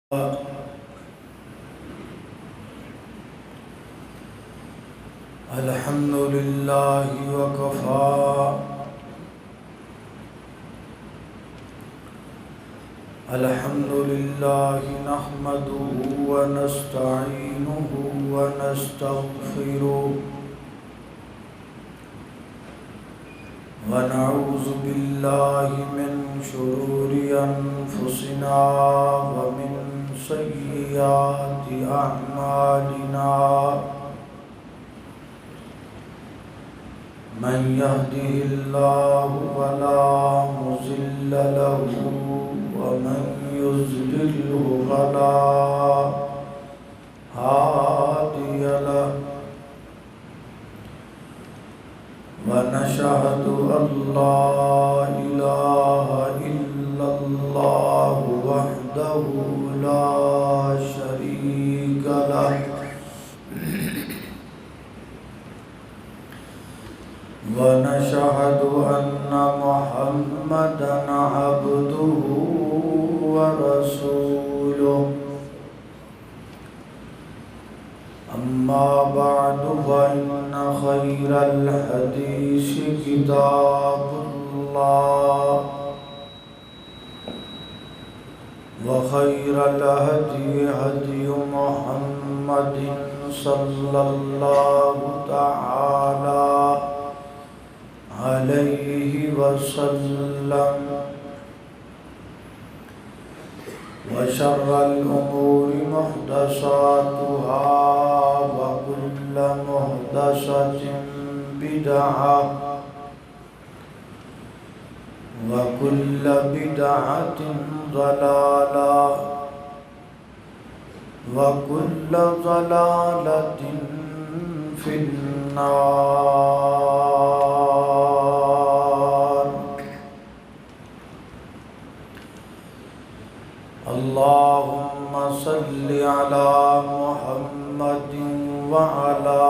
الحمد لله وكفى الحمد لله نحمده ونستعينه ونستغفره ونعوذ بالله من شرور أنفسنا ومن سيئات أعمالنا من يهده الله فلا مضل له ومن يضلل فلا هادي له ونشهد أن لا إله إلا الله وحده لا شريك له ونشهد أن محمدًا عبده ورسوله أما بعد فإن خير الحديث كتاب الله وخير الهدي هدي محمد صلى الله تعالى عليه وسلم وشر الأمور محدثاتها وكل محدثة بدعة وكل بدعة ضلالة وكل ضلالة في النار. اللهم صل على محمد وعلى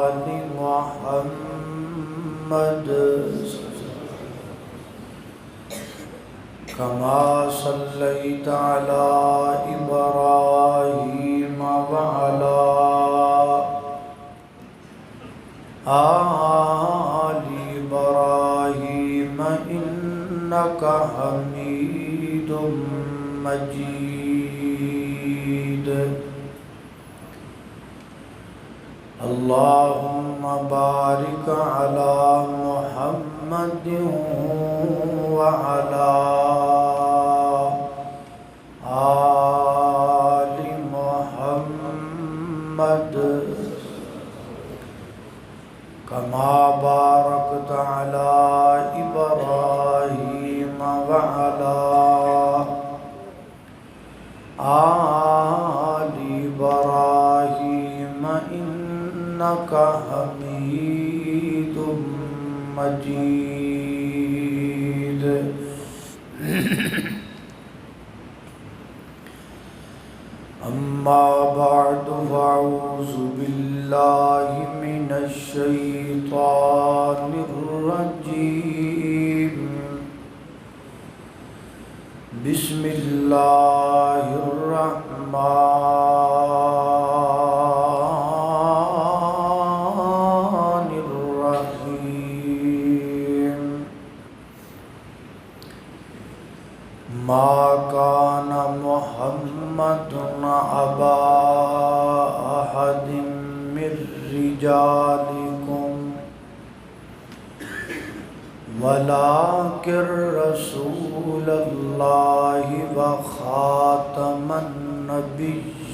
آل محمد كما صليت على إبراهيم وعلى آل إبراهيم إنك حميد مجيد. اللهم بارك على محمد وعلى آل محمد كما باركت على إبراهيم وعلى آل إبراهيم إنك حميد مجيد. أما بعد فأعوذ بالله من الشيطان الرجيم. بسم الله الرحمن الرحيم. ما كان محمد أبا أحد من رجالكم ولكن رسول الله وخاتم النبيين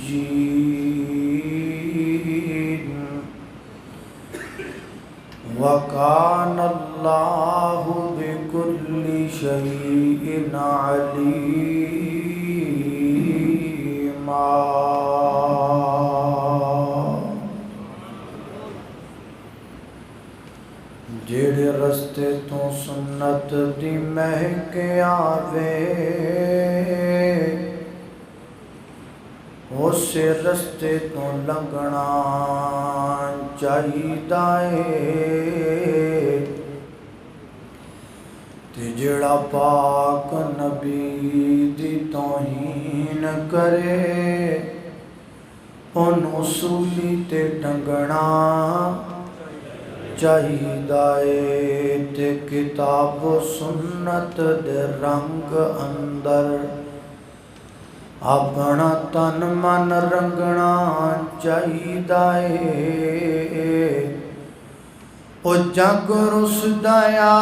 وكان الله بكل شيء عليما. جڑے رستے تو سنت دی مہک آوے اسے رستے تو لنگنا چاہیدا ہے تے جڑا پاک نبی دی توہین کرے انہوں سولی تے ٹنگنا چاہیدائے تے کتاب و سنت دے رنگ اندر اپنا تن من رنگنا چاہیدائے او جگ رس دیا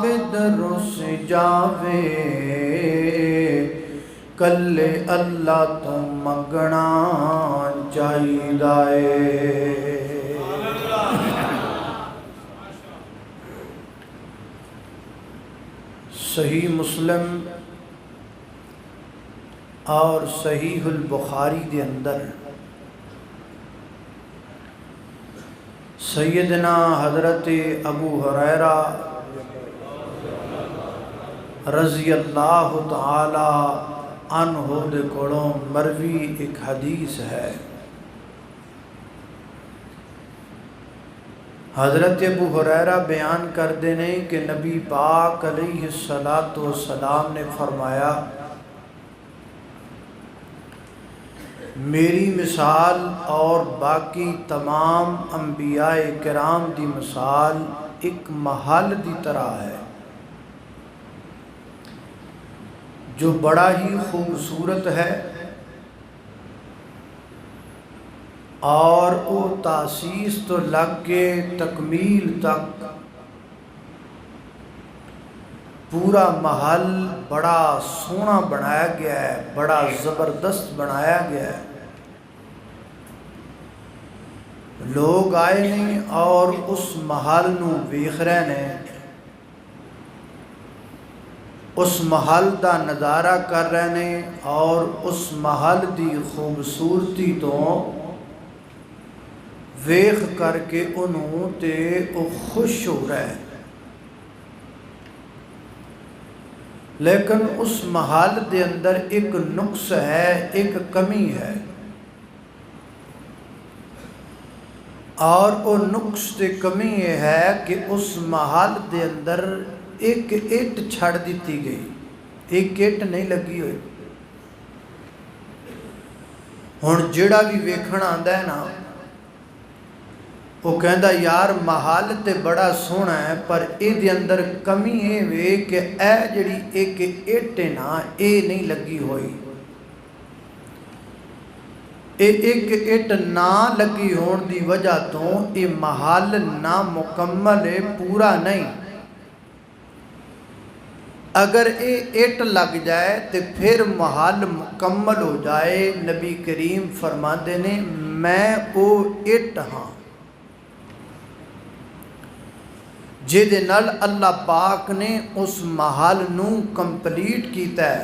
بد رس جاوے کلے اللہ تو منگنا چاہیدائے صحیح مسلم اور صحیح البخاری دے اندر سیدنا حضرت ابو ہریرہ رضی اللہ تعالی عنہ دے کولوں مروی ایک حدیث ہے۔ حضرت ابو ہریرہ بیان کردے نے کہ نبی پاک علیہ السلام نے فرمایا میری مثال اور باقی تمام انبیاء کرام دی مثال ایک محل دی طرح ہے جو بڑا ہی خوبصورت ہے اور وہ تاسیس تو لگ کے تکمیل تک پورا محل بڑا سونا بنایا گیا ہے، بڑا زبردست بنایا گیا ہے۔ لوگ آئے نہیں اور اس محل نو ویکھ رہے نے، اس محل دا نظارہ کر رہے نے اور اس محل دی خوبصورتی تو ویکھ کر کے انہوں تے او خوش ہو رہے ہیں، لیکن اس محل دے اندر ایک نقص ہے، ایک کمی ہے، اور وہ نقص تے کمی یہ ہے کہ اس محل دے اندر ایک اٹ چھڑ دیتی گئی، ایک اٹ نہیں لگی ہوئی۔ ہن جڑا بھی ویکھن آندا ہے نا وہ کہندا یار محل تے بڑا سونا ہے پر اے دے اندر کمی اے وے کہ اے جڑی ایک اٹ ہے نا اے نہیں لگی ہوئی، اے ایک اٹ نہ لگی ہون دی وجہ تو اے محل نہ مکمل ہے، پورا نہیں۔ اگر اے اٹ لگ جائے تو پھر محل مکمل ہو جائے۔ نبی کریم فرماندے نے میں او اٹ ہاں جہدے نال اللہ پاک نے اس محل نو کمپلیٹ کیتا ہے۔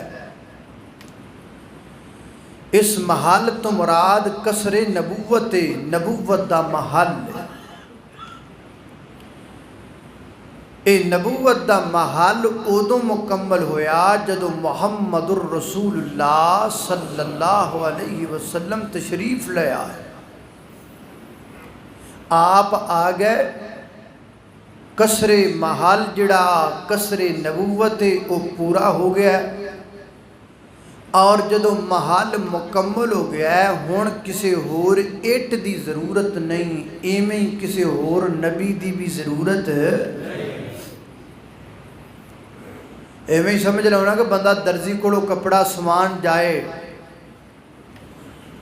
اس محل تو مراد قصر نبوت، نبوت دا محل، اے نبوت دا محل ادو مکمل ہویا جدو محمد الرسول اللہ صلی اللہ علیہ وسلم تشریف لے آئے، آپ آ گئے، قصر محل جڑا قصر نبوت وہ پورا ہو گیا ہے، اور جدو محل مکمل ہو گیا ہے ہن کسی ہور اٹ دی ضرورت نہیں، ایویں ہی کسی ہور نبی دی بھی ضرورت ایویں ہی سمجھ لو نا کہ بندہ درزی کو کپڑا سمان جائے،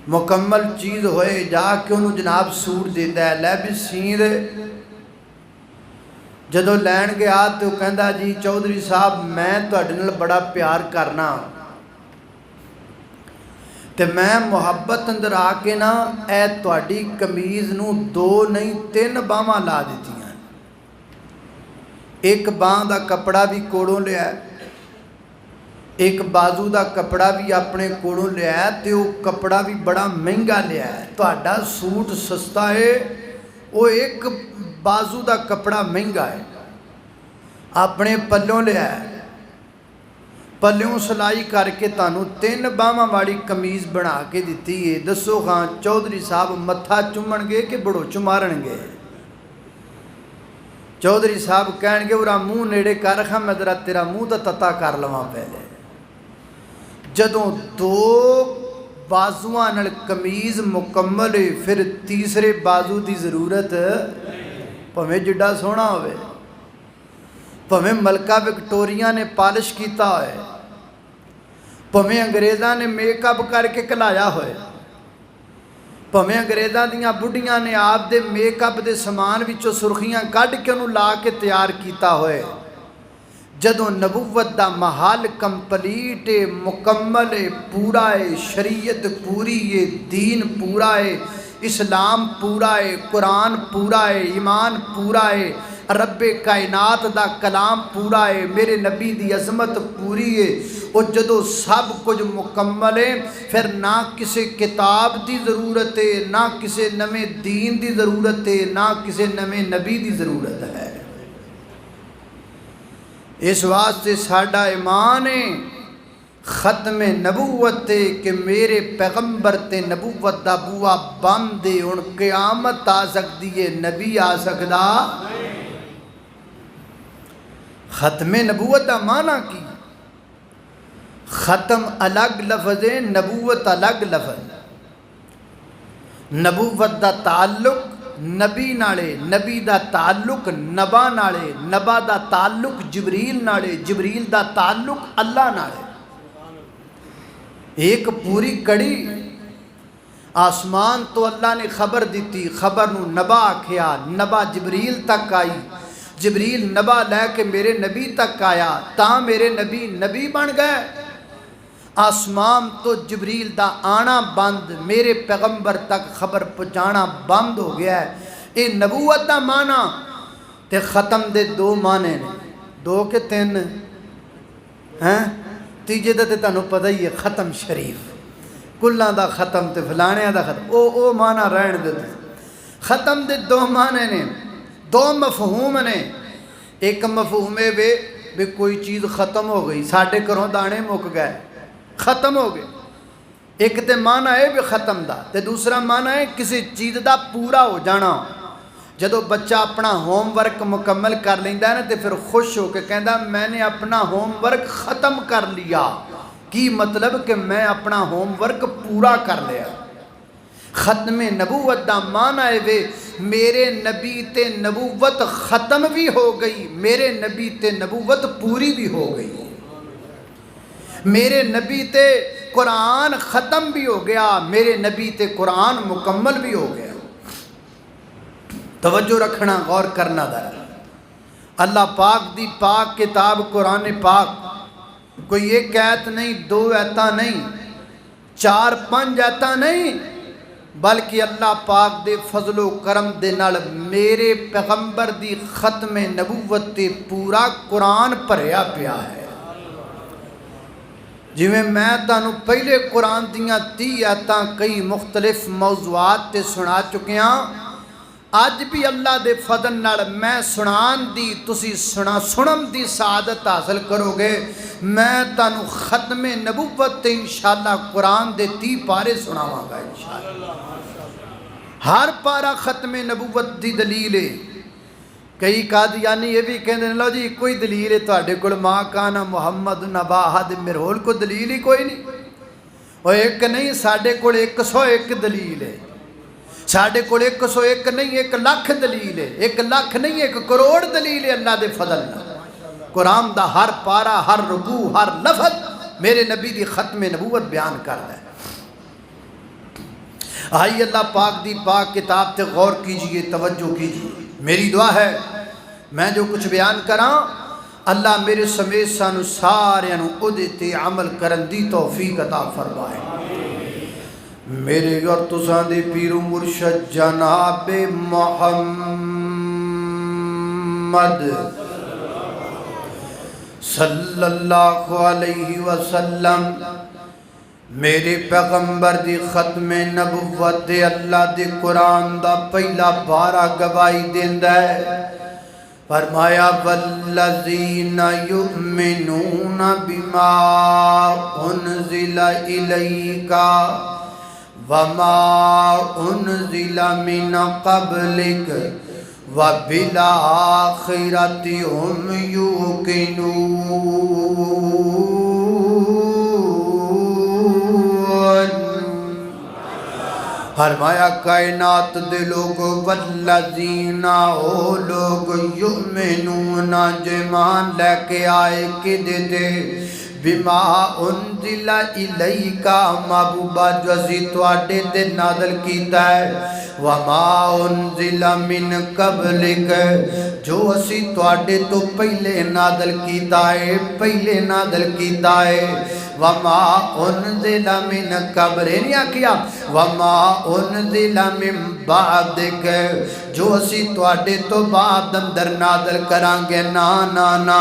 مکمل چیز ہوئے، جا کے انہوں جناب سوٹ دیتا ہے، لے بھی سین دے، جدو لین گیا تو کہندا جی چودھری صاحب میں تہاڈے نال بڑا پیار کرنا تے میں محبت اندر آ کے نا اے تہاڈی قمیض نو 2 نہیں 3 باہواں لا دیتی ہیں، ایک باہ دا کپڑا بھی کوڑوں لیا، ایک بازو دا کپڑا بھی اپنے کوڑوں لیا، تے وہ کپڑا بھی بڑا مہنگا لیا ہے، تہاڈا سوٹ سستا ہے، وہ ایک بازو دا کپڑا مہنگا ہے، اپنے پلوں لیا ہے، پلیوں سلائی کر کے تانوں 3 باہواں والی قمیض بنا کے دیتی ہے۔ دسو خان چودھری صاحب متھا چومن گے کہ بڑو چمارن گے؟ چودھری صاحب کہن گے اُرا منہ نیڑے کر رکھا میں ذرا تیرا منہ تو تتا کر لواں پہلے. جدوں دو بازواں نال قمیض مکمل ہے پھر تیسرے بازو دی ضرورت پویں جڈا سونا ہوئے پویں ملکہ وکٹوریا نے پالش کیتا ہوئے پویں انگریزاں نے میک اپ کر کے کلایا ہوئے پویں انگریزاں دیاں بڑھیاں نے آپ دے میک اپ دے سامان وچوں سرخیاں کڈ کے انہوں لا کے تیار کیتا ہوئے جدوں نبوت دا محل کمپلیٹ ہے مکمل ہے پورا ہے شریعت پوری ہے دین پورا ہے اسلام پورا ہے قرآن پورا ہے ایمان پورا ہے رب کائنات دا کلام پورا ہے میرے نبی دی عظمت پوری ہے اور جدو سب کچھ مکمل ہے پھر نہ کسی کتاب دی ضرورت ہے نہ کسی نویں دین دی ضرورت ہے نہ کسی نویں نبی دی ضرورت ہے. اس واسطے ساڈا ایمان ہے ختم نبوت ہے کہ میرے پیغمبر تے نبوت دا بوا بند ہے ہن قیامت آ سکتی ہے نبی آ سکدا. ختم نبوت دا معنی کی ختم الگ لفظ ہے نبوت الگ لفظ. نبوت دا تعلق نبی نالے نبی دا تعلق نبا نالے نبا دا تعلق جبریل نالے جبریل دا تعلق اللہ نالے. ایک پوری کڑی آسمان تو اللہ نے خبر دیتی خبر نو نبا آکھیا نبا جبریل تک آئی جبریل نبا لے کے میرے نبی تک آیا تاں میرے نبی نبی بن گئے. آسمان تو جبریل دا آنا بند میرے پیغمبر تک خبر پہنچانا بند ہو گیا ہے. اے نبوت دا معنی تے ختم دے دو معنی نے دو کے تین ہیں تیجے دا تے تانوں پتہ ہی ہے ختم شریف کلاں دا ختم تے فلانیاں دا ختم او معنی رہن دے. ختم دے دو معنی نے دو مفہوم نے. ایک مفہوم ہے بھی کوئی چیز ختم ہو گئی ساڈے گھروں دانے مک گئے ختم ہو گئے. ایک تے معنی ہے بھی ختم دا تے دوسرا معنی ہے کسی چیز دا پورا ہو جانا. جدو بچہ اپنا ہوم ورک مکمل کر لیندا ہے نا تے پھر خوش ہو کے کہندا میں نے اپنا ہوم ورک ختم کر لیا. کی مطلب کہ میں اپنا ہوم ورک پورا کر لیا. ختم نبوت دا معنی ہے وے میرے نبی تے نبوت ختم بھی ہو گئی میرے نبی تے نبوت پوری بھی ہو گئی. میرے نبی تے قرآن ختم بھی ہو گیا میرے نبی تے قرآن مکمل بھی ہو گیا. توجہ رکھنا غور کرنا در اللہ پاک دی پاک کتاب قرآن پاک کوئی ایک ایت نہیں دو ایتاں نہیں چار پنج ایتاں نہیں بلکہ اللہ پاک دے فضل و کرم دے نال میرے پیغمبر دی ختم نبوت تے پورا قرآن بھریا پیا ہے. جویں میں تانوں پہلے قرآن دیاں 30 ایتاں کئی مختلف موضوعات تے سنا چکیاں اج بھی اللہ دے فضل نال میں سنان دی تسی سنم دی سعادت حاصل کرو گے. میں تانوں ختم نبوت تے انشاءاللہ قرآن دے 30 پارے سناواں گا انشاءاللہ. ہر پارا ختم نبوت دی دلیل ہے. کئی قادیانی یہ بھی کہندے نے لو جی کوئی دلیل ہے تواڈے کول ماں کانا محمد نبا احد مرہول کو دلیل ہی کوئی نہیں. او ایک نہیں ساڈے کول 101 دلیل ہے. ساڈے کول 101 نہیں 1 لاکھ دلیل ہے. 1 لاکھ نہیں 1 کروڑ دلیل ہے اللہ دے فضل نال. قرآن دا ہر پارا ہر رکوع ہر لفظ میرے نبی دی ختم نبوت بیان کردا ہے. آئیے اللہ پاک دی پاک کتاب تے غور کیجئے توجہ کیجئے. میری دعا ہے میں جو کچھ بیان کراں اللہ میرے سمیت سانو سارے اودے تے عمل کرن دی توفیق عطا فرمائے. میرے اور تساں دے پیر و مرشد جناب محمد صلی اللہ علیہ وسلم میرے پیغمبر دی ختم نبوت دے اللہ دے قرآن دا پہلا بارہ گواہی دیندا ہے. فرمایا والذین یؤمنون بما انزل الیک وما انزل من قبلک وَبِالْآخِرَةِ هُمْ يُوقِنُونَ۔ فرمایا کائنات دے لوگ والذین او لوگ یؤمنون جمان لے کے آئے کہ دے بما انزل الیک محبوبہ جو اسی تواڈے تے نازل کیتا ہے وما انزل من قبلک جو اسی تواڈے تو پہلے نازل کیتا ہے وما انزل من قبل نہیں آکھیا وما انزل من بعدک جو اسی تواڈے تو بعد اندر نازل کران گے نا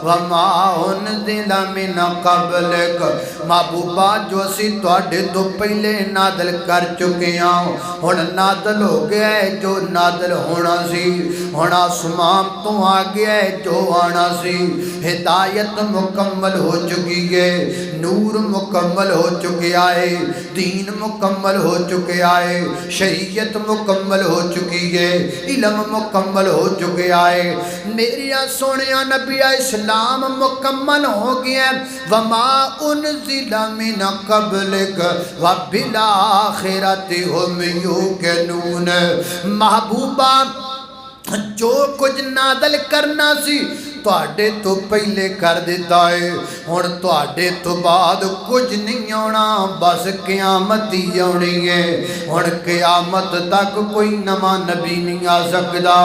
وما انزل من قبلک محبوبہ جو اسی تواڈے تو پہلے نازل کر چکے ہاں ہن نازل ہو گیا ہے جو نازل ہونا سی ہن آسمان تو آ گیا ہے جو آنا سی ہدایت مکمل ہو چکی ہے نور مکمل ہو چکیا ہے دین مکمل ہو چکیا ہے شریعت مکمل ہو چکی ہے علم مکمل ہو چکیا ہے میری سونیا نبی اسلام مکمل ہو گیا ہے وما انزل من قبلک وبالآخرۃ هم یوقنون محبوبہ جو کچھ نازل کرنا سی تواڈے تو پہلے کر دیتا ہے ہن تواڈے تو بعد کچھ نہیں آنا بس قیامت ہی آنی ہے ہن قیامت تک کوئی نواں نبی نہیں آ سکدا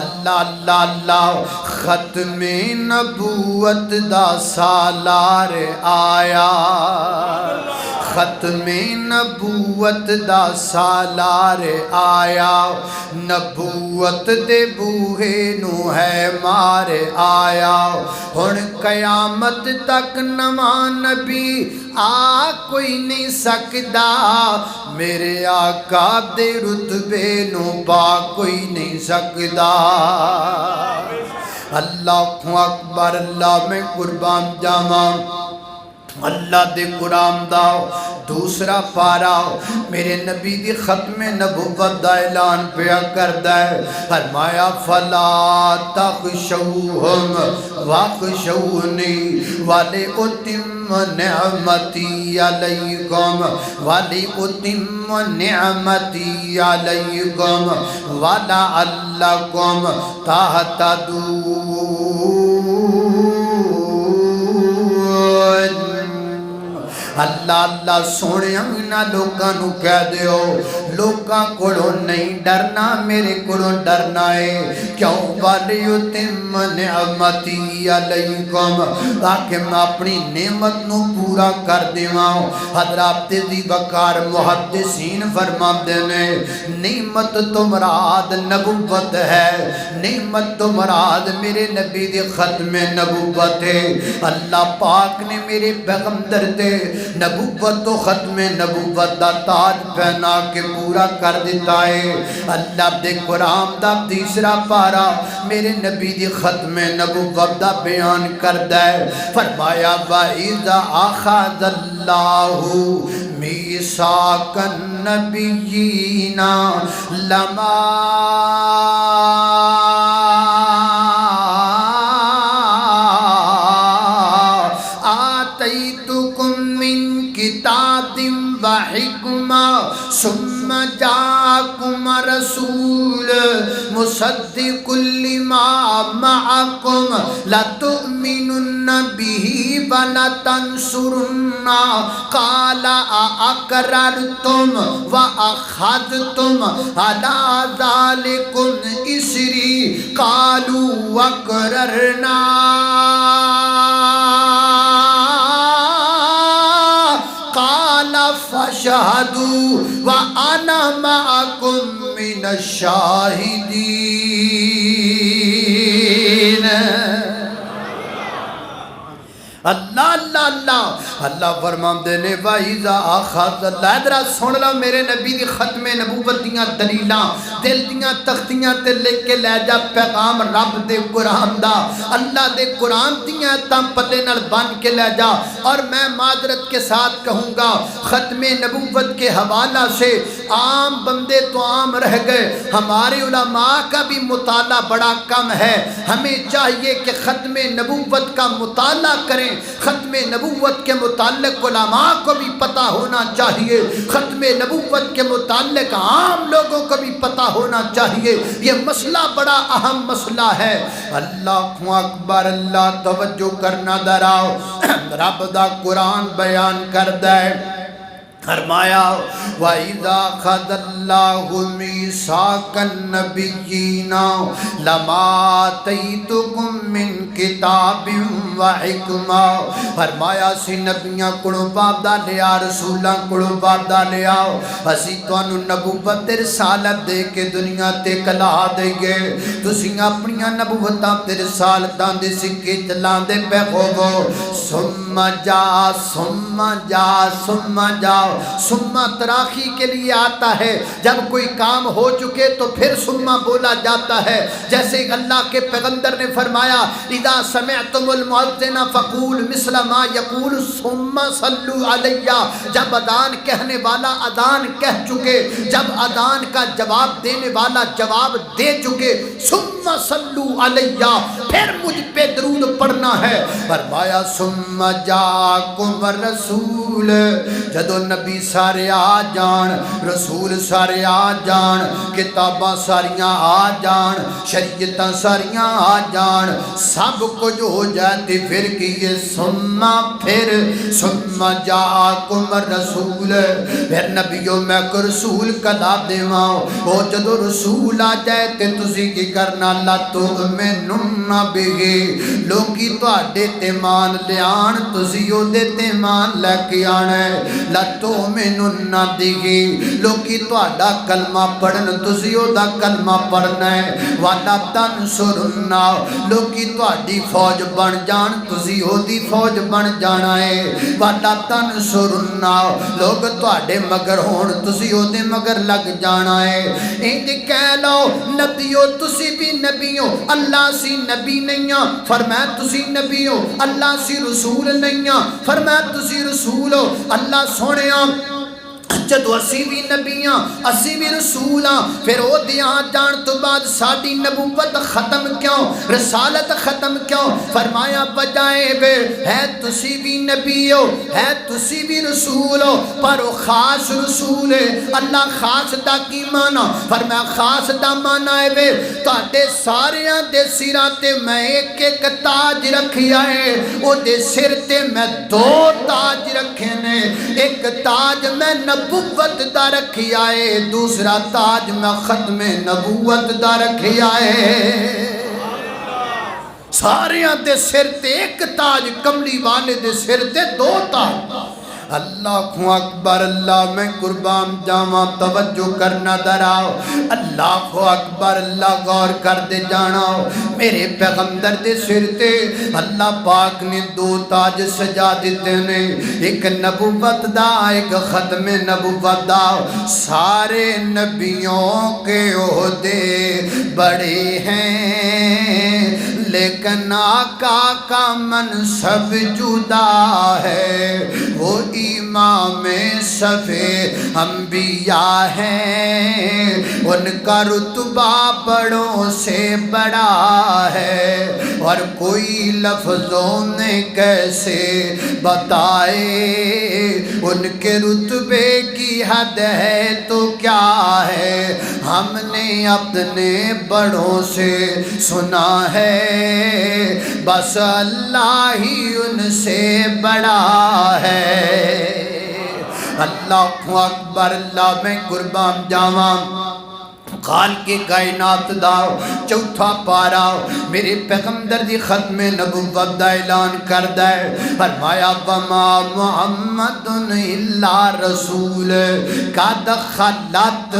اللہ ختم نبوت دا سالار آیا ختم نبوت دا سالار آیا نبوت دے بوہے نو ہے مار آیا ہن قیامت تک نواں نبی آ کوئی نہیں سکدا میرے آقا دے رتبے نو پا کوئی نہیں سکدا اللہ اکبر اللہ میں قربان جاواں اللہ دے قرآن دا دوسرا پارا میرے نبی دی ختم نبوت دا اعلان پیا کردا ہے فرمایا فلا تخشوہم واخشونی ولأتم نعمتی علیکم ولعلکم تہتدون اللہ سونے انہاں لوکاں نو کہہ دیو لوکاں کولوں نہیں ڈرنا میرے کولوں ڈرنا ہے کیوں وَلِيُتِمَّ نِعْمَتِي عَلَيْكُمْ تاکہ میں اپنی نعمت نو پورا کر دیواں حضرات دی وقار محدثین فرماندے نے نعمت تو مراد نبوت ہے نعمت تو مراد میرے نبی دی ختم نبوت ہے اللہ پاک نے میرے پیغمبر دے نبوت و ختم نبوت دا تاج پہنا کے پورا کر دیتا ہے اللہ دے قرآن دا تیسرا پارا میرے نبی دی ختم نبوت دا بیان کردہ ہے فرمایا وَإِذَا أَخَذَ اللَّهُ مِيثَاقَ النَّبِيِّينَ لَمَا وحکمہ ثم جاءکم رسول مصدق لما معکم لتؤمنن به ولتنصرنہ قال اقررتم واخذتم على ذلكم اسری قالوا اقررنا فاشهدوا وانا معكم من الشاهدين اللہ اللہ اللہ اللہ اللہ فرماندے نے وَإِذَا أَخَذَ اللہ ادھر سن لو میرے نبی دی ختم نبوت دیاں دلیلاں دل دیاں تختیاں تے لکھ کے لے جا پیغام رب دے قرآن دا اللہ دے قرآن دیاں تم پلے نال بن کے لے جا اور میں معذرت کے ساتھ کہوں گا ختم نبوت کے حوالہ سے عام بندے تو عام رہ گئے ہمارے علماء کا بھی مطالعہ بڑا کم ہے ہمیں چاہیے کہ ختم نبوت کا مطالعہ کریں ختم نبوت کے متعلق علماء کو بھی پتہ ہونا چاہیے ختم نبوت کے متعلق عام لوگوں کو بھی پتہ ہونا چاہیے یہ مسئلہ بڑا اہم مسئلہ ہے اللہ اکبر اللہ توجہ کرنا دراؤ رب دا قرآن بیان کر دے فرمایا وَإِذَا خَذَ اللَّهُ مِيثَاقَ النَّبِيِّينَ لَمَا آتَيْتُكُم مِّن كِتَابٍ وَحِكْمَةٍ فرمایا سی نبیاں کڑوں وعدہ لیا رسولاں کڑوں وعدہ لیا اسی تانوں نبوت تے رسالت دے کے دنیا تے کلا دے گے تسی اپنیاں نبوتاں تے رسالتاں دے سکے چلاندے پے ہوو ثم جا سما تراخی کے لیے آتا ہے جب کوئی کام ہو چکے تو پھر سما بولا جاتا ہے جیسے اللہ کے پیغمبر نے فرمایا اذا سمعتم المؤذن فقول مثل ما يقول ثم صلوا علیہ جب اذان کہنے والا اذان کہہ چکے جب اذان کا جواب دینے والا جواب دے چکے ثم صلوا علیہ پھر مجھ پہ درود پڑھنا ہے فرمایا ثم جاءکم الرسول جدو نبی سارے آ جان رسول سارے آ جان کتاباں ساریاں آ جان شریعتاں ساریاں آ جان سب کچھ ہو جاتی پھر کیے ثم جاءکم الرسول پھر نبیوں میں کو رسول کلا دیواں وہ جدو رسول آ جائے تے تسی کی کرنا لَتُؤْمِنُنَّ بِهِ لوگی تواڈے تے مان لیان تسی او دے تے مان لے کے آنا ہے لَتُؤْمِنُنَّ بِهِ لوگی تواڈا کلمہ پڑھن تسی او دا کلمہ پڑھنا ہے وَلَتَنْصُرُنَّ لوگی تواڈی فوج بن جان تسی او دی فوج بن جانا ہے وَلَتَنْصُرُنَّ لوگ تواڈے مگر ہون تسی او دے مگر لگ جانا ہے انج کہہ لو نبیو تسی بھی نبیو اللہ سی نبی نہیں ہاں فرمایا تسی نبیو اللہ سی رسول نہیں ہاں فرمایا تسی رسول ہو اللہ سونے جدو اسی بھی نبیاں اسی بھی رسولاں پھر او دیاں جان تو بعد ساڈی نبوت ختم کیوں رسالت ختم کیوں فرمایا بجائے بے ہے تسی بھی نبی ہو ہے تسی بھی رسول ہو پر او خاص رسول ہے اللہ خاص دا کی مانا فرمایا خاص دا مانا ہے بے تاڈے ساریاں دے سراں تے میں ایک ایک تاج رکھیا ہے او دے سر تے میں دو تاج رکھے نے ایک تاج میں نبوت دا رکھی آئے دوسرا تاج میں ختم نبوت دا رکھی آئے ساریاں دے سر تے ایک تاج کملی والے دے سر تے دو تاج اللہ اکبر اللہ میں قربان جاواں توجہ کرنا دراؤ اللہ اکبر اللہ غور کر دے جانا میرے پیغمبر دے سر تے اللہ پاک نے دو تاج سجا دیتے نے ایک نبوت دا ایک ختم نبوت دا سارے نبیوں کے عہدے بڑے ہیں لیکن آقا کا منصب جدا ہے وہ امام صفِ انبیاء ہیں ان کا رتبہ بڑوں سے بڑا ہے اور کوئی لفظوں میں کیسے بتائے ان کے رتبے کی حد ہے تو کیا ہے ہم نے اپنے بڑوں سے سنا ہے بس اللہ ہی ان سے بڑا ہے اللہ اکبر اللہ میں قربان جاواں خالق کائنات دا چوتھا پارا میرے پیغمبر دی ختم نبوت دا اعلان کردا ہے فرمایا وما محمد الا رسول قد خلت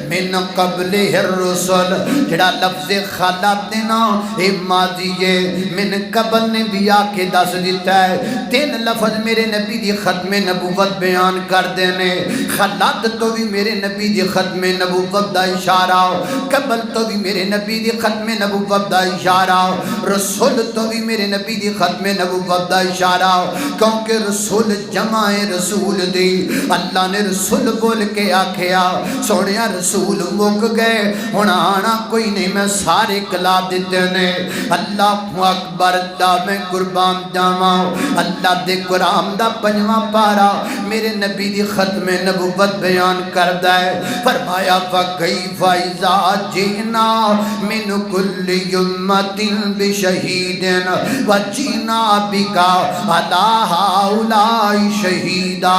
من قبلہ الرسل جڑا لفظ خلت نا اے ماضی ہے من قبل نے بھی آ کے دس دیتا ہے 3 لفظ میرے نبی دی ختم نبوت بیان کر دینے خلت تو بھی میرے نبی دی ختم نبوت دا اشارہ قبل تو بھی میرے نبی دی ختم نبوت دا اشارہ رسول تو بھی میرے نبی دی ختم نبوت دا اشارہ کیونکہ رسول جمع رسول دی اللہ نے رسول بول کے آکھیا سونیا رسول مک گئے ہن آنا کوئی نہیں میں سارے کلا دیتے نے اللہ اکبر اللہ میں قربان جاواں اللہ دے قرآن دا 5واں پارا میرے نبی دی ختم نبوت بیان کردا ہے فرمایا فکیف اذا جئنا من کل امت بشہید وجئنا بک علی ہؤلاء شہیدا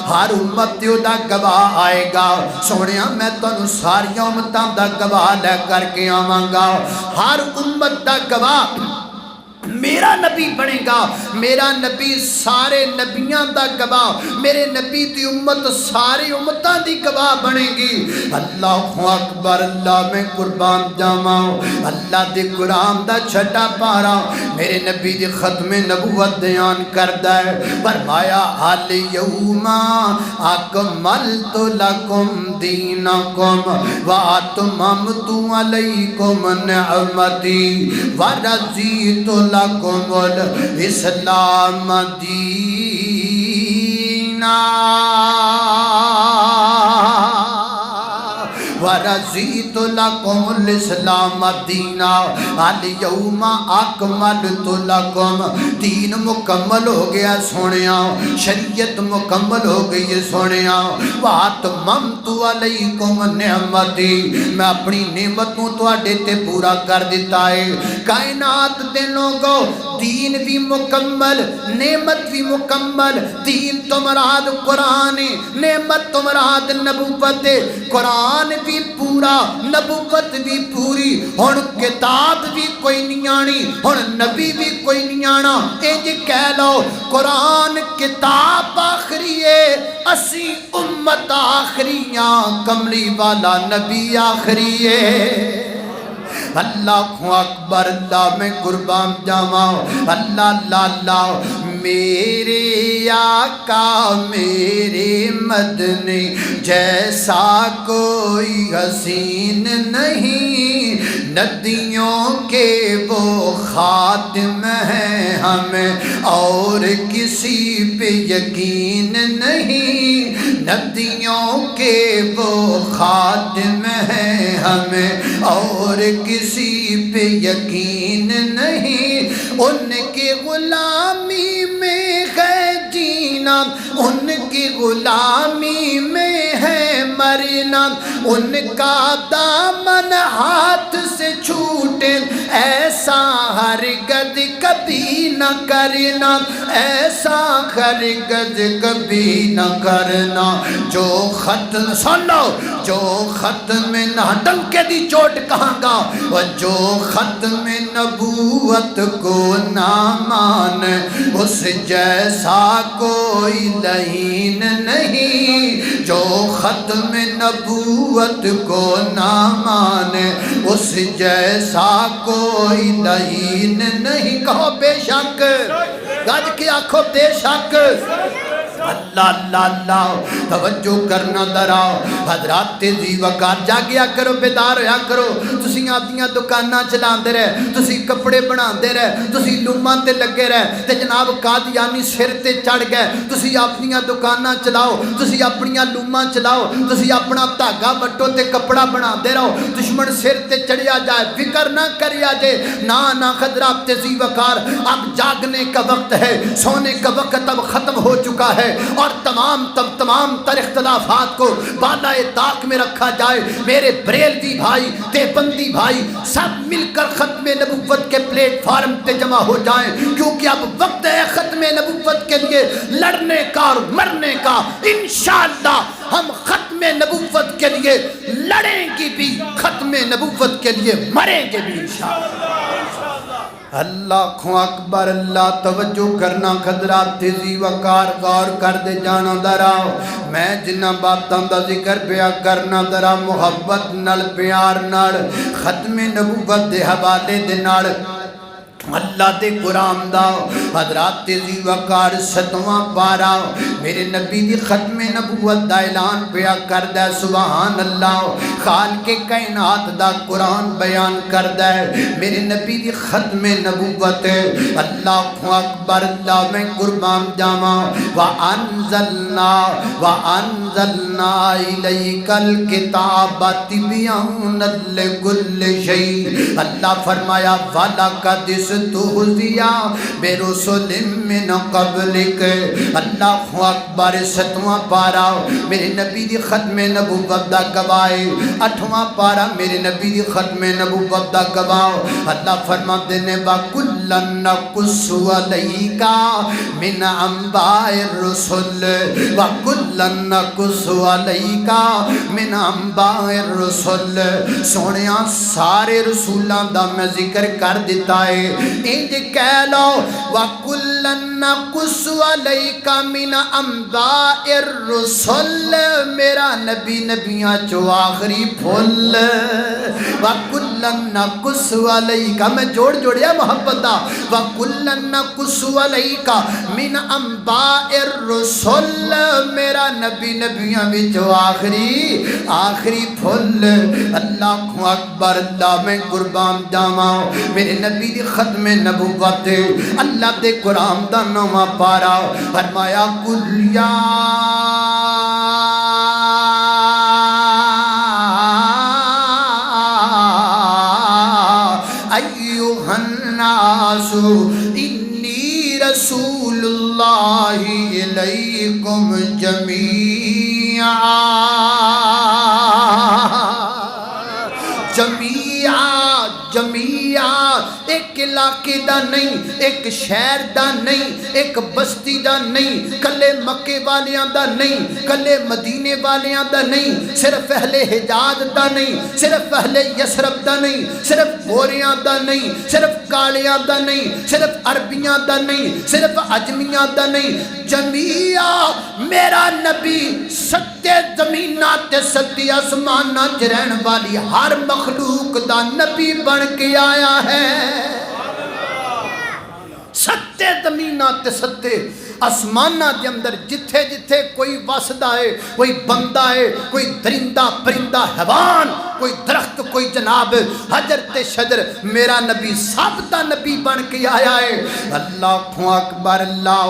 ہر امت دا گواہ آئے گا سونیا میں تانوں ساری امتاں دا گواہ لے کر کے آواں گا ہر امت دا گواہ میرا نبی بنے گا میرا نبی سارے نبیاں دا گواہ میرے نبی دی امت ساری امتاں دی گواہ بنے گی اللہ اکبر اللہ میں قربان جاواں اللہ دے قرآن دا چھٹا پارا میرے نبی دی ختم نبوت بیان کردا ہے فرمایا الیوم اکملت لکم دینکم واتممت علیکم نعمتی ورضیت لکم الاسلام دینا ورضیت لکم الاسلام دینا الیوم اکملت لکم دین مکمل ہو گیا سونیا شریعت مکمل ہو گئی سونیا واتممت علیکم نعمتی میں اپنی نعمتوں تواڈے تے پورا کر دیتا ہے کائنات دے لوگو دین بھی مکمل نعمت بھی مکمل دین تو مراد قرآن نعمت تو مراد نبوت قرآن بھی پورا نبوت بھی پوری ہن کتاب بھی کوئی نہیں آنی ہن نبی بھی کوئی نہیں آنا انج کہہ لو قرآن کتاب آخری ہے اسی امت آخریاں کملی والا نبی آخری ہے اللہ اکبر اللہ میں قربان جاواں اللہ اللہ اللہ میرے آقا میرے مدنی جیسا کوئی حسین نہیں ندیوں کے وہ خاتم ہیں ہمیں اور کسی پہ یقین نہیں ندیوں کے وہ خاتم ہیں ہمیں اور کسی پہ یقین نہیں ان کی غلامی میں ہے جینا ان کی غلامی میں ہے مرنا ان کا دامن ہاتھ سے چھوٹے ایسا ہرگز کبھی نہ کرنا ایسا ہرگز کبھی نہ کرنا جو ختم سن لو جو ختم نہ ڈنکے دی چوٹ کہاں گا جو ختم نبوت کو نہ مان اس جیسا کوئی لعین نہیں جو ختم نبوت کو نہ مانے اس جیسا کوئی لعین نہیں کہو بے شک گج کے آنکھوں بے شک اللہ اللہ اللہ توجہ کرنا دراؤ حضرات تیزی وقار جاگیا کرو بیدار ہویا کرو تسی آدیاں دکاناں چلاندے رہے تسی کپڑے بناندے رہے تسی لوماں تے لگے رہے تے جناب قادیانی سر تے چڑھ گئے تسی اپنیاں دکاناں چلاؤ تسی اپنیاں لوماں چلاؤ تسی اپنا دھاگا بٹو تے کپڑا بناندے رہو دشمن سر تے چڑھیا جائے فکر نہ کریا جے نا نا حضرات تیزی وقار اب جاگنے کا وقت ہے سونے کا وقت اب ختم ہو چکا ہے اور تمام تر اختلافات کو بالائے طاق میں رکھا جائے میرے بریلوی بھائی دیوبندی بھائی سب مل کر ختم نبوت کے پلیٹ فارم پہ جمع ہو جائیں کیونکہ اب وقت ہے ختم نبوت کے لیے لڑنے کا اور مرنے کا انشاءاللہ ہم ختم نبوت کے لیے لڑیں گے بھی ختم نبوت کے لیے مریں گے بھی انشاءاللہ اللہ اکبر اللہ توجہ کرنا خضرات تیزی وقار غور کر دے جانا درا میں جنہ باتاں دا ذکر پیا کرنا درا محبت نال پیار نال ختم نبوت دے حوالے دے نال اللہ دے قرآن دا حضرات تیزی وقار 7واں پارا میرے نبی دی ختم نبوت دا اعلان پیا کردہ سبحان اللہ خالق کائنات دا قرآن بیان کردہ میرے نبی دی ختم نبوت اللہ اکبر اللہ میں قربان جاما وَأَنزَلْنَا إِلَيْكَ الْكِتَابَ تِبْيَانًا لِكُلِّ شَيْءٍ اللہ فرمایا وَلَقَدْ استهزئ برسل من قبلک اللہ اکبر 7واں پارا میرے نبی دی ختم نبوت دا گواہ 8واں پارا میرے نبی دی ختم نبوت دا گواہ اللہ فرماتے نے وَكُلًّا نَقُصُّ عَلَيْكَ مِنْ أَنْبَاءِ الرُّسُلِ وَكُلًّا نَقُصُّ عَلَيْكَ مِنْ أَنْبَاءِ الرُّسُلِ سونیا سارے رسولاں دا میں ذکر کر دیتا ہے انج کہہ لو وَكُلًّا نَقُصُّ عَلَيْكَ مِنْ أَنْبَاءِ الرُّسُلِ میرا نبی نبیاں چو آخری پھول وَكُلًّا نَقُصُّ عَلَيْكَ میں جوڑیا محبت دا وَكُلًّا نَقُصُّ عَلَيْكَ مِنْ أَنْبَاءِ الرُّسُلِ میرا نبی نبیاں چو آخری پھول اللہ اکبر اللہ میں قربان جاواں میرے نبی دی ختم نبوت اللہ دے قرآن دا 9واں پارا فرمایا قُلْ يَا أَيُّهَا النَّاسُ إِنِّي رَسُولُ اللَّهِ إِلَيْكُمْ جَمِيعًا ایک علاقے دا نہیں ایک شہر دا نہیں ایک بستی دا نہیں کلے مکے والیاں دا نہیں کلے مدینے والیاں دا نہیں صرف اہل حجاز دا نہیں صرف اہل یسرب دا نہیں صرف گوریاں دا نہیں صرف کالیاں دا نہیں صرف عربیاں دا نہیں صرف عجمیاں دا نہیں جميعا میرا نبی ستے زمینات تے ستے آسمانات رہن والی ہر مخلوق دا نبی بن کے آیا ہے ستے زمینات تے ستے آسمانہ دے اندر جتھے جتھے کوئی واسدہ ہے کوئی بندہ ہے کوئی درندہ پرندہ حیوان کوئی درخت کوئی جناب حجر تے شجر میرا نبی سب دا نبی بن کے آیا ہے اللہ اکبر اللہ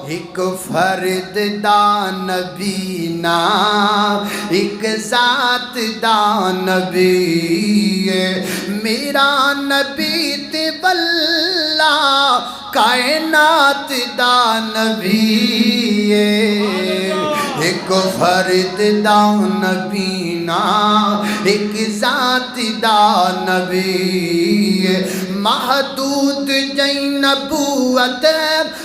ایک فرد دا نبی نا ایک ذات دا نبی میرا نبی تے واللہ کائنات دا نبی ایک فرد دا نبی نا ایک ذات دا نبی محدود جئی نبوت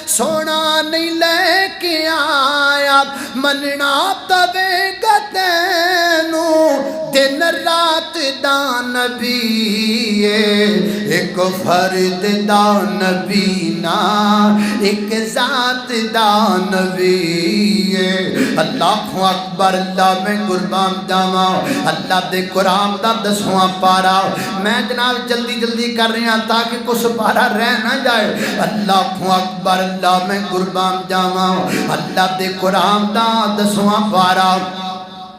سونا نہیں لے کے آیا مننا توے گتینو دن رات دا نبی ایک فرد دا نبی نا ایک ذات دا نبی اللہ اکبر اللہ میں قربان جاواں اللہ دے قرآن دا 10واں پارا میں جناب جلدی کر رہی ہوں تاکہ کچھ پارا رہ نہ جائے اللہ اکبر اللہ میں قربان جاواں اللہ دے قرآن دا 10واں پارا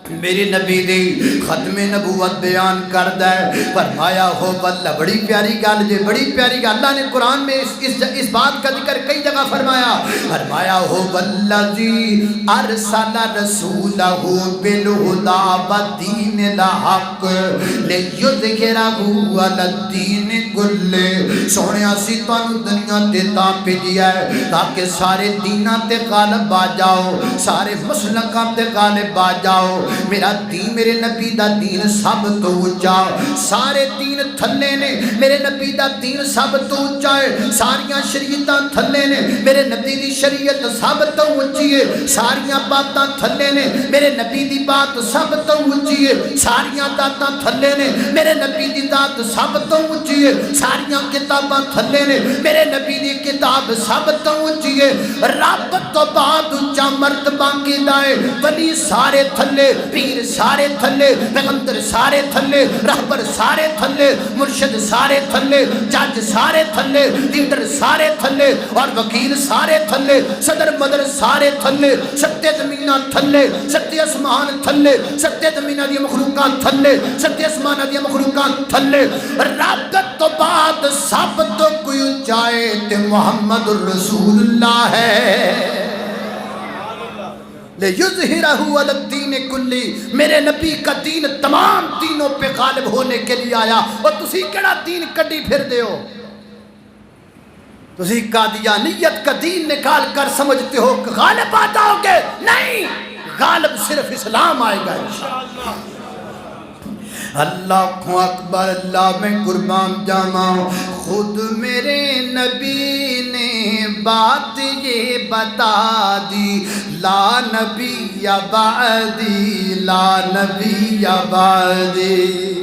میرے نبی دی ختم نبوت بیان کردہ ہے فرمایا ہو واللہ بڑی پیاری گل جے بڑی پیاری گل اللہ نے قرآن میں اس بات کا ذکر کئی جگہ فرمایا ہو واللذی ارسل رسولہ بالہدا والدین الحق لیظہرہ علی الدین کلہ سونیا سی تانوں دنیا تے تاں بھیجیا ہے تاکہ سارے دیناں تے غالب آ جاؤ سارے مسلکاں تے غالب آ جاؤ میرا دین میرے نبی دا دین سب تو اونچا سارے دین تھلے نے میرے نبی دا دین سب تو اونچا ہے ساریاں شریعتاں تھلے نے میرے نبی دی شریعت سب تو اونچی ہے ساریاں باتاں تھلے نے میرے نبی دی بات سب تو اونچی ہے ساریاں داتاں تھلے نے میرے نبی دی دات سب تو اونچی ہے ساریاں کتاباں تھلے نے میرے نبی دی کتاب سب تو اونچی ہے رب تو بعد اونچا مرتبہ کیدا ہے ولی سارے تھلے پیر سارے تھلے پیغمبر سارے تھلے رہبر سارے تھلے مرشد سارے تھلے جج سارے تھلے لیڈر سارے تھلے اور وکیل سارے تھلے صدر مدر سارے تھلے ستے زمیناں تھلے ستے اسمان تھلے ستے زمیناں دی مخلوقات تھلے ستے اسماناں دی مخلوقات تھلے رب تو بعد سب تو کوئی اونچائے تے محمد الرسول اللہ ہے لِيُظْهِرَهُ عَلَى الدِّينِ كُلِّهِ میرے نبی کا دین تمام دینوں پہ غالب ہونے کے لیے آیا اور تسی کیڑا دین کڈی پھر دے ہو تسی قادیانیت کا دین نکال کر سمجھتے ہو کہ غالب آ جاؤ گے نہیں غالب صرف اسلام آئے گا انشاءاللہ اللہ اکبر اللہ میں قربان جاواں خود میرے نبی نے بات یہ بتا دی لا نبی بعدی لا نبی بعدی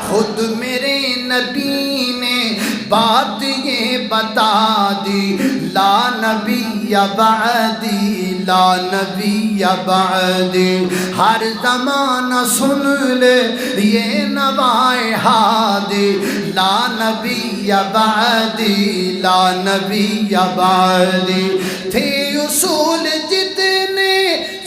خود میرے نبی نے بات یہ بتا دی لا نبی بعدی لا نبی بعدی ہر زمانہ سن لے یہ نوائے ہادی لا نبی بعدی لا نبی بعدی تھے اصول جتنے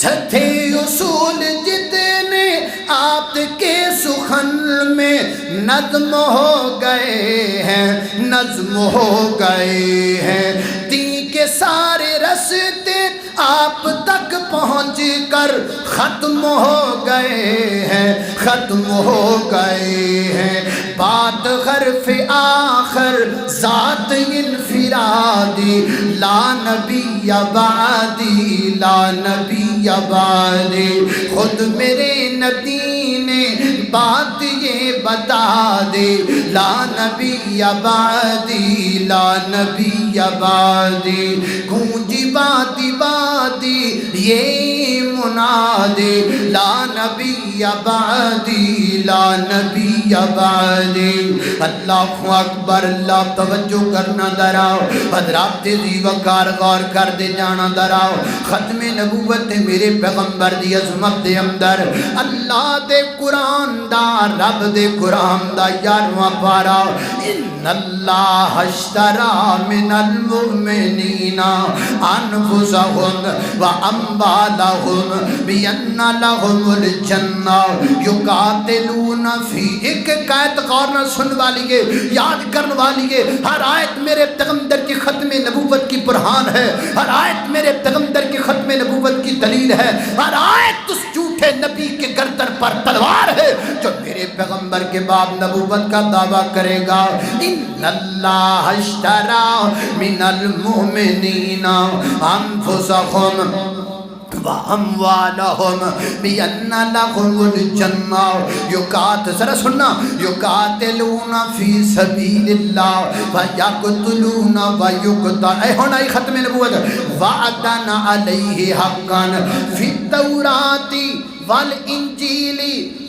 تھے اصول جتنے آپ کے سخن میں نظم ہو گئے ہیں نظم ہو گئے ہیں دین کے سارے رستے آپ تک پہنچ کر ختم ہو گئے ہیں ختم ہو گئے ہیں بات حرف آخر ذات انفرادی لا نبی بعدی لا نبی بعدی خود میرے نبی نے بات یہ بتا دے لا نبی بعدی لا نبی بعدی گونجی بادی بادی یہ منادی لا نبی بعدی لا نبی بعدی اللہ اکبر اللہ توجہ کرنا دراؤ حضرات تیزی وقار غور کر دے جانا دراؤ ختم نبوت میرے پیغمبر دی عظمت دے اندر اللہ دے قرآن دا رب دے قرآن دا یارواں پارا ان اللہ اشترا من المؤمنین انفسهم واموالهم بان لهم الجنہ یقاتلون فی ایک آیت غور نہ سن والی ہے یاد کرنے والی ہے ہر آیت میرے پیغمبر کی ختم نبوت کی برہان ہے ہر آیت میرے پیغمبر کی ختم نبوت کی دلیل ہے ہر آیت اس جھوٹے نبی کے گردن پر تلوار ہے جو میرے پیغمبر کے بعد نبوت کا دعویٰ کرے گا ان اللہ اشترا من المؤمنین انفسهم وَأَمْوَالَهُمْ بِأَنَّ لَهُمُ الْجَنَّةَ یقات ذرا سننا یقاتلون فی سبیل اللہ وَيَقْتُلُونَ وَيُقْتَلُونَ اے ہونا ہی ختم نبوت وَعَدَنَ عَلَيْهِ حَقًّا فِي التَّوْرَاةِ وَالْإِنْجِيلِ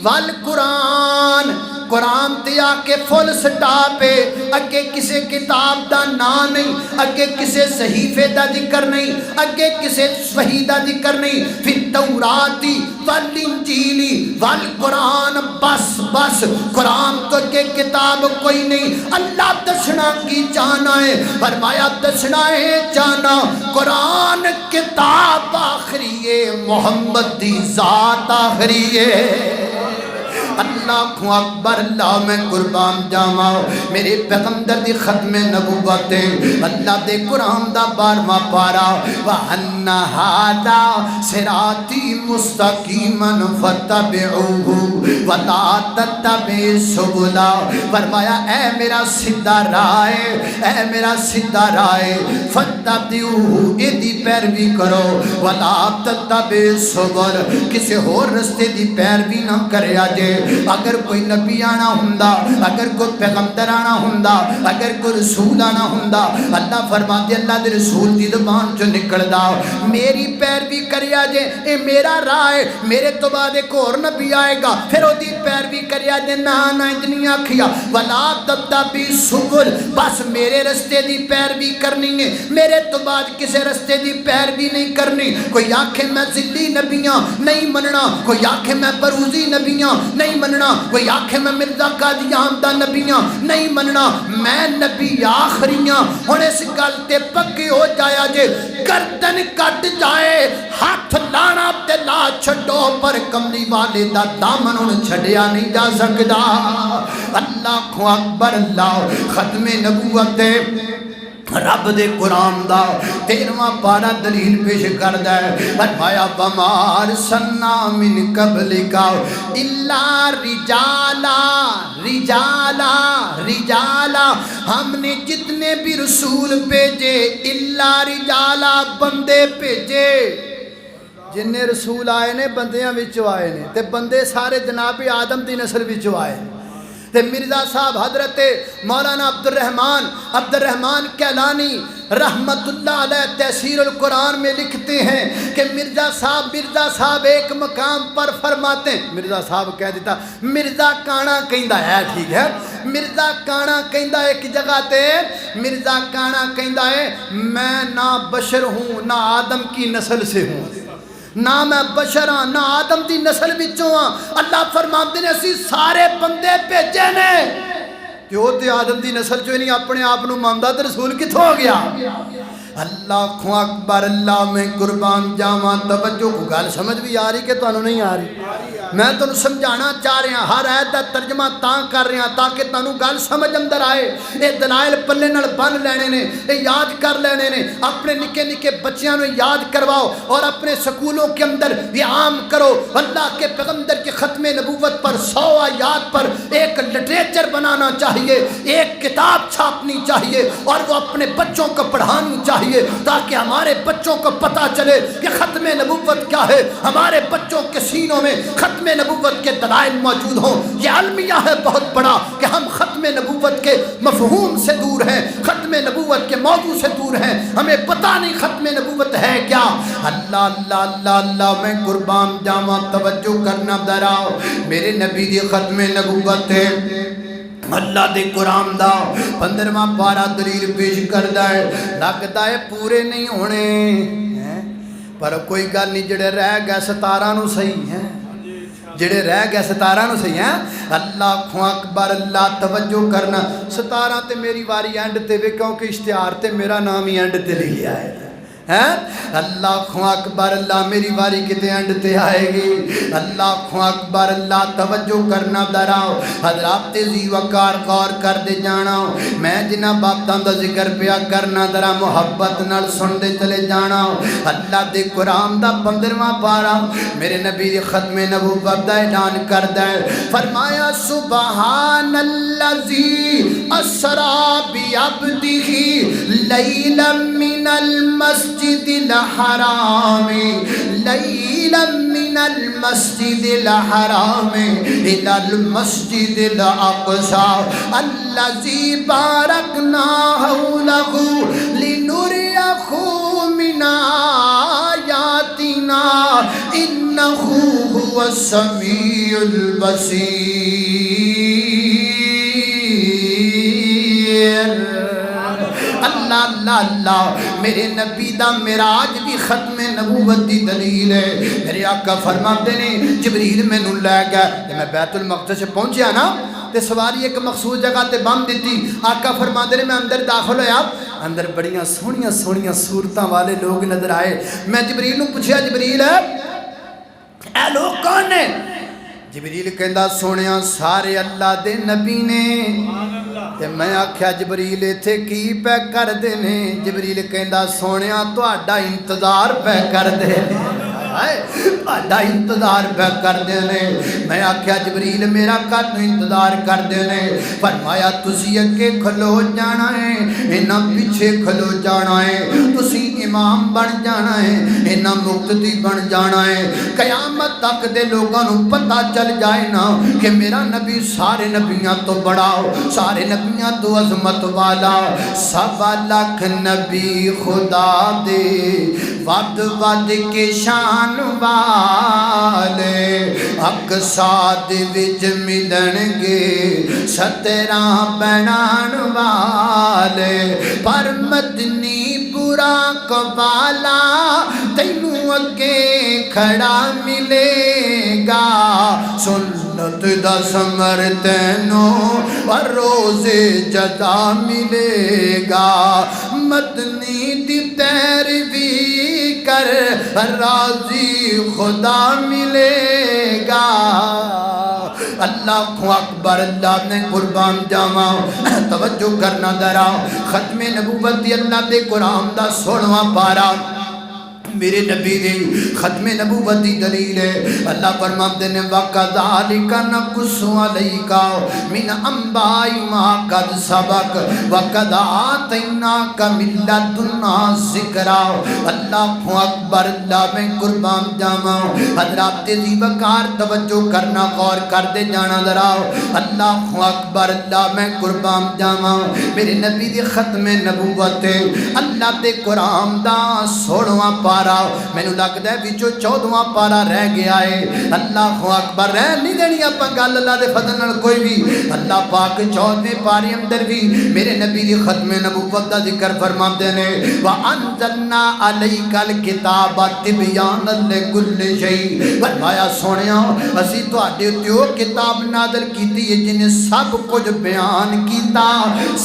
وَالْقُرْآنِ قرآن تے آکے فل سٹاپے اگے کسے کتاب دا نا نہیں اگے کسے صحیفے دا ذکر نہیں اگے کسے صحیح دا ذکر نہیں فی التوراتی والانجیلی والقرآن بس بس قرآن تو اگے کتاب کوئی نہیں اللہ دسنا کی جانا ہے فرمایا دسنا ہے جانا قرآن کتاب آخری ہے محمد دی ذات آخری ہے اللہ اکبر اللہ میں قربان جاواں میرے پیغمبر دی ختم نبوت اللہ دے قرآن دا 12واں پارا وَأَنَّ هَذَا صِرَاطِي مُسْتَقِيمًا فَاتَّبِعُوهُ وَلَا تَتَّبِعُوا السُّبُلَ فرمایا اے میرا سیدھا راہ اے میرا سیدھا راہ فَاتَّبِعُوهُ ایدی پیروی کرو وَلَا تَتَّبِعُوا السُّبُلَ کسی اور رستے دی پیروی نہ کرے آجے اگر کوئی نبی آنا ہوندا اگر کوئی پیغمبر آنا ہوندا اگر کوئی رسول آنا ہوندا اللہ فرماتے اللہ دے رسول دی زبان جو نکل دا میری پیروی کرے آجے اے میرا راہ ہے میرے تو بعد ایک اور نبی آئے گا پھر وہ دی پیروی کرے آجے نہ اتنی آکھیا وَلَا تَتَّبِعُوا السُّبُلَ بس میرے رستے دی پیروی کرنی ہے میرے تو بعد کسی رستے دی پیروی نہیں کرنی کوئی آکھے میں ذلی نبیاں نہیں مننا کوئی آکھے میں بروزی نبیاں نہیں مننا کوئی آکھے میں مرزا قادیان دا نبیاں نہیں مننا میں نبی آخریاں ہن اس گل تے پکے ہو جایا جے گردن کٹ جائے ہاتھ لانا تے لا چھڈو پر کملی والے دا دامن ہن چھڈیا نہیں جا سکدا اللہ اکبر اللہ ختم نبوت رب دے قرآن دا 13واں پارا دلیل پیش کردا ہے فرمایا وَمَا أَرْسَلْنَا مِن قَبْلِكَ إِلَّا رِجَالًا ہم نے جتنے بھی رسول بھیجے اِلَّا رِجَالًا بندے بھیجے جننے رسول آئے نے بندیاں وچوں آئے نے تے بندے سارے جناب آدم دی نسل وچوں آئے تے مرزا صاحب حضرت مولانا عبد الرحمن کیلانی رحمت اللہ علیہ تفسیر القرآن میں لکھتے ہیں کہ مرزا صاحب ایک مقام پر فرماتے ہیں مرزا صاحب کہہ دیتا مرزا کانا کہندا ہے ٹھیک ہے مرزا کانا کہندا ایک جگہ تے مرزا کانا کہندا ہے میں نہ بشر ہوں نہ آدم کی نسل سے ہوں نہ میں بشر ہاں نہ آدم دی نسل وچوں ہاں اللہ فرماتے نے اسی سارے بندے بھیجے نے کہ وہ تے آدم دی نسل جو نہیں اپنے آپ نو ماندا تے رسول کتھوں ہو گیا اللہ اکبر اللہ میں قربان جاواں توجہ کو گل سمجھ بھی آ رہی کہ تانوں نہیں آ رہی میں تانوں سمجھانا چاہ رہا ہر آیت دا ترجمہ تاں کر رہا تاکہ تانوں گل سمجھ اندر آئے اے دلائل پلے نال بن لینے نے اے یاد کر لینے نے اپنے نکے نکے بچیاں نو یاد کرواؤ اور اپنے سکولوں کے اندر یہ عام کرو اللہ کے پیغمبر کی ختم نبوت پر 100 آیات پر ایک لٹریچر بنانا چاہیے ایک کتاب چھاپنی چاہیے اور وہ اپنے بچوں کو پڑھانی چاہیے تاکہ ہمارے بچوں کو پتا چلے کہ ختم نبوت کیا ہے ہمارے بچوں کے سینوں میں ختم نبوت کے دلائل موجود ہوں یہ المیہ ہے بہت بڑا کہ ہم ختم نبوت کے مفہوم سے دور ہیں ختم نبوت کے موضوع سے دور ہیں ہمیں پتہ نہیں ختم نبوت ہے کیا اللہ اللہ اللہ اللہ میں قربان جاواں توجہ کرنا دراؤ میرے نبی دی ختم نبوت ہے اللہ دے قرآن دا 15واں پارا دلیل پیش کردا ہے لگدا ہے پورے نہیں ہونے پر کوئی گل نہیں جڑے رہ گئے 17 نو صحیح ہیں جڑے رہ گئے 17 نو صحیح ہیں اللہ اکبر اللہ توجہ کرنا 17 تے میری واری اینڈ تے وے کیونکہ اشتہار تے میرا نام ہی اینڈ تے لکھیا ہے اللہ اکبر اللہ میری واری کتے اینڈ تے آئے گی اللہ اکبر اللہ توجہ کرنا دراؤ حضرات تیزی وقار غور کر دے جانا میں جنہ بابتان دا ذکر پیا کرنا درا محبت نال سن دے چلے جانا اللہ دے قرآن دا 15واں پارا میرے نبی دی ختم نبوت دا اعلان کر دے فرمایا سبحان اللذی اسرا بعبدہ لیلا من المسجد الحرام لیلا من المسجد الحرام الى المسجد الاقصى الذي باركنا حوله لنريه من آياتنا انه هو السميع البصير اللہ اللہ اللہ میرے نبی دا معراج بھی ختم نبوت دی دلیل ہے میرے آقا فرماتے نے جبریل میں نو لے گیا جب میں بیت المقدس پہنچیا نا تے سواری ایک مخصوص جگہ تے بم دیتی آقا فرماتے نے میں اندر داخل ہویا اندر بڑیاں سونیاں سونیاں صورتاں والے لوگ نظر آئے میں جبریل نو پوچھیا جبریل اے لوگ کون نے جبریل کہندا سونیا سارے اللہ دے نبی نے تے میں آکھیا جبریل ایتھے کی پہ کر دے نے جبریل کہندا سونیا تہاڈا انتظار پہ کر دے تہاڈا انتظار پہ کر دے نے میں آکھیا جبریل میرا کد انتظار کر دے نے فرمایا تسی اگے کھلو جانا ہے انہاں پیچھے کھلو جانا ہے تسی امام بن جانا ہے انہاں مقتدی بن جانا ہے قیامت تک دے لوگاں نوں پتہ چل جائے نا کہ میرا نبی سارے نبیاں تو بڑا سارے نبیاں تو عظمت والا 1.25 لاکھ نبی خدا دے ود ود کے شان والے اقصا دے وچ ملن گے 17 بنان والے پر مدنی پورا قبالہ تینوں اگے کھڑا ملے گا سنت دا ثمر تینوں اور روز جزا ملے گا مدنی دی پیروی کر راضی خدا ملے گا اللہ اکبر اللہ نے قربان جاواں توجہ کرنا ذرا ختم نبوت دی اللہ دے قرآن دا 16واں پارا میرے نبی دی ختم نبوت دی دلیل ہے اللہ فرماتے ہیں وَكَذَلِكَ نَقُصُّ عَلَيْكَ مِنْ أَنْبَاءِ مَا قَدْ سَبَقَ وَقَدْ آتَيْنَاكَ مِنْ لَدُنَّا ذِكْرًا اللہ اکبر اللہ میں قربان جاواں حضرات تیزی وقار توجہ کرنا غور کر دے جانا ذرا اللہ اکبر اللہ میں قربان جاواں میرے نبی دی ختم نبوت اللہ دے قرآن دا 16واں پارا میں نے لگتا ہے بچو 14واں پارا رہ گیا ہے اللہ اکبر رہ نہیں دینی اپا گل اللہ دے فضل نال کوئی بھی اللہ پاک 14ویں پارے اندر بھی میرے نبی دی ختم نبوت دا ذکر فرماتے ہیں وَأَنزَلْنَا عَلَيْكَ الْكِتَابَ تِبْيَانًا لِكُلِّ شَيْءٍ فرمایا سونیا اسی تواڈے تے او کتاب نازل کیتی ہے جن سب کچھ بیان کیتا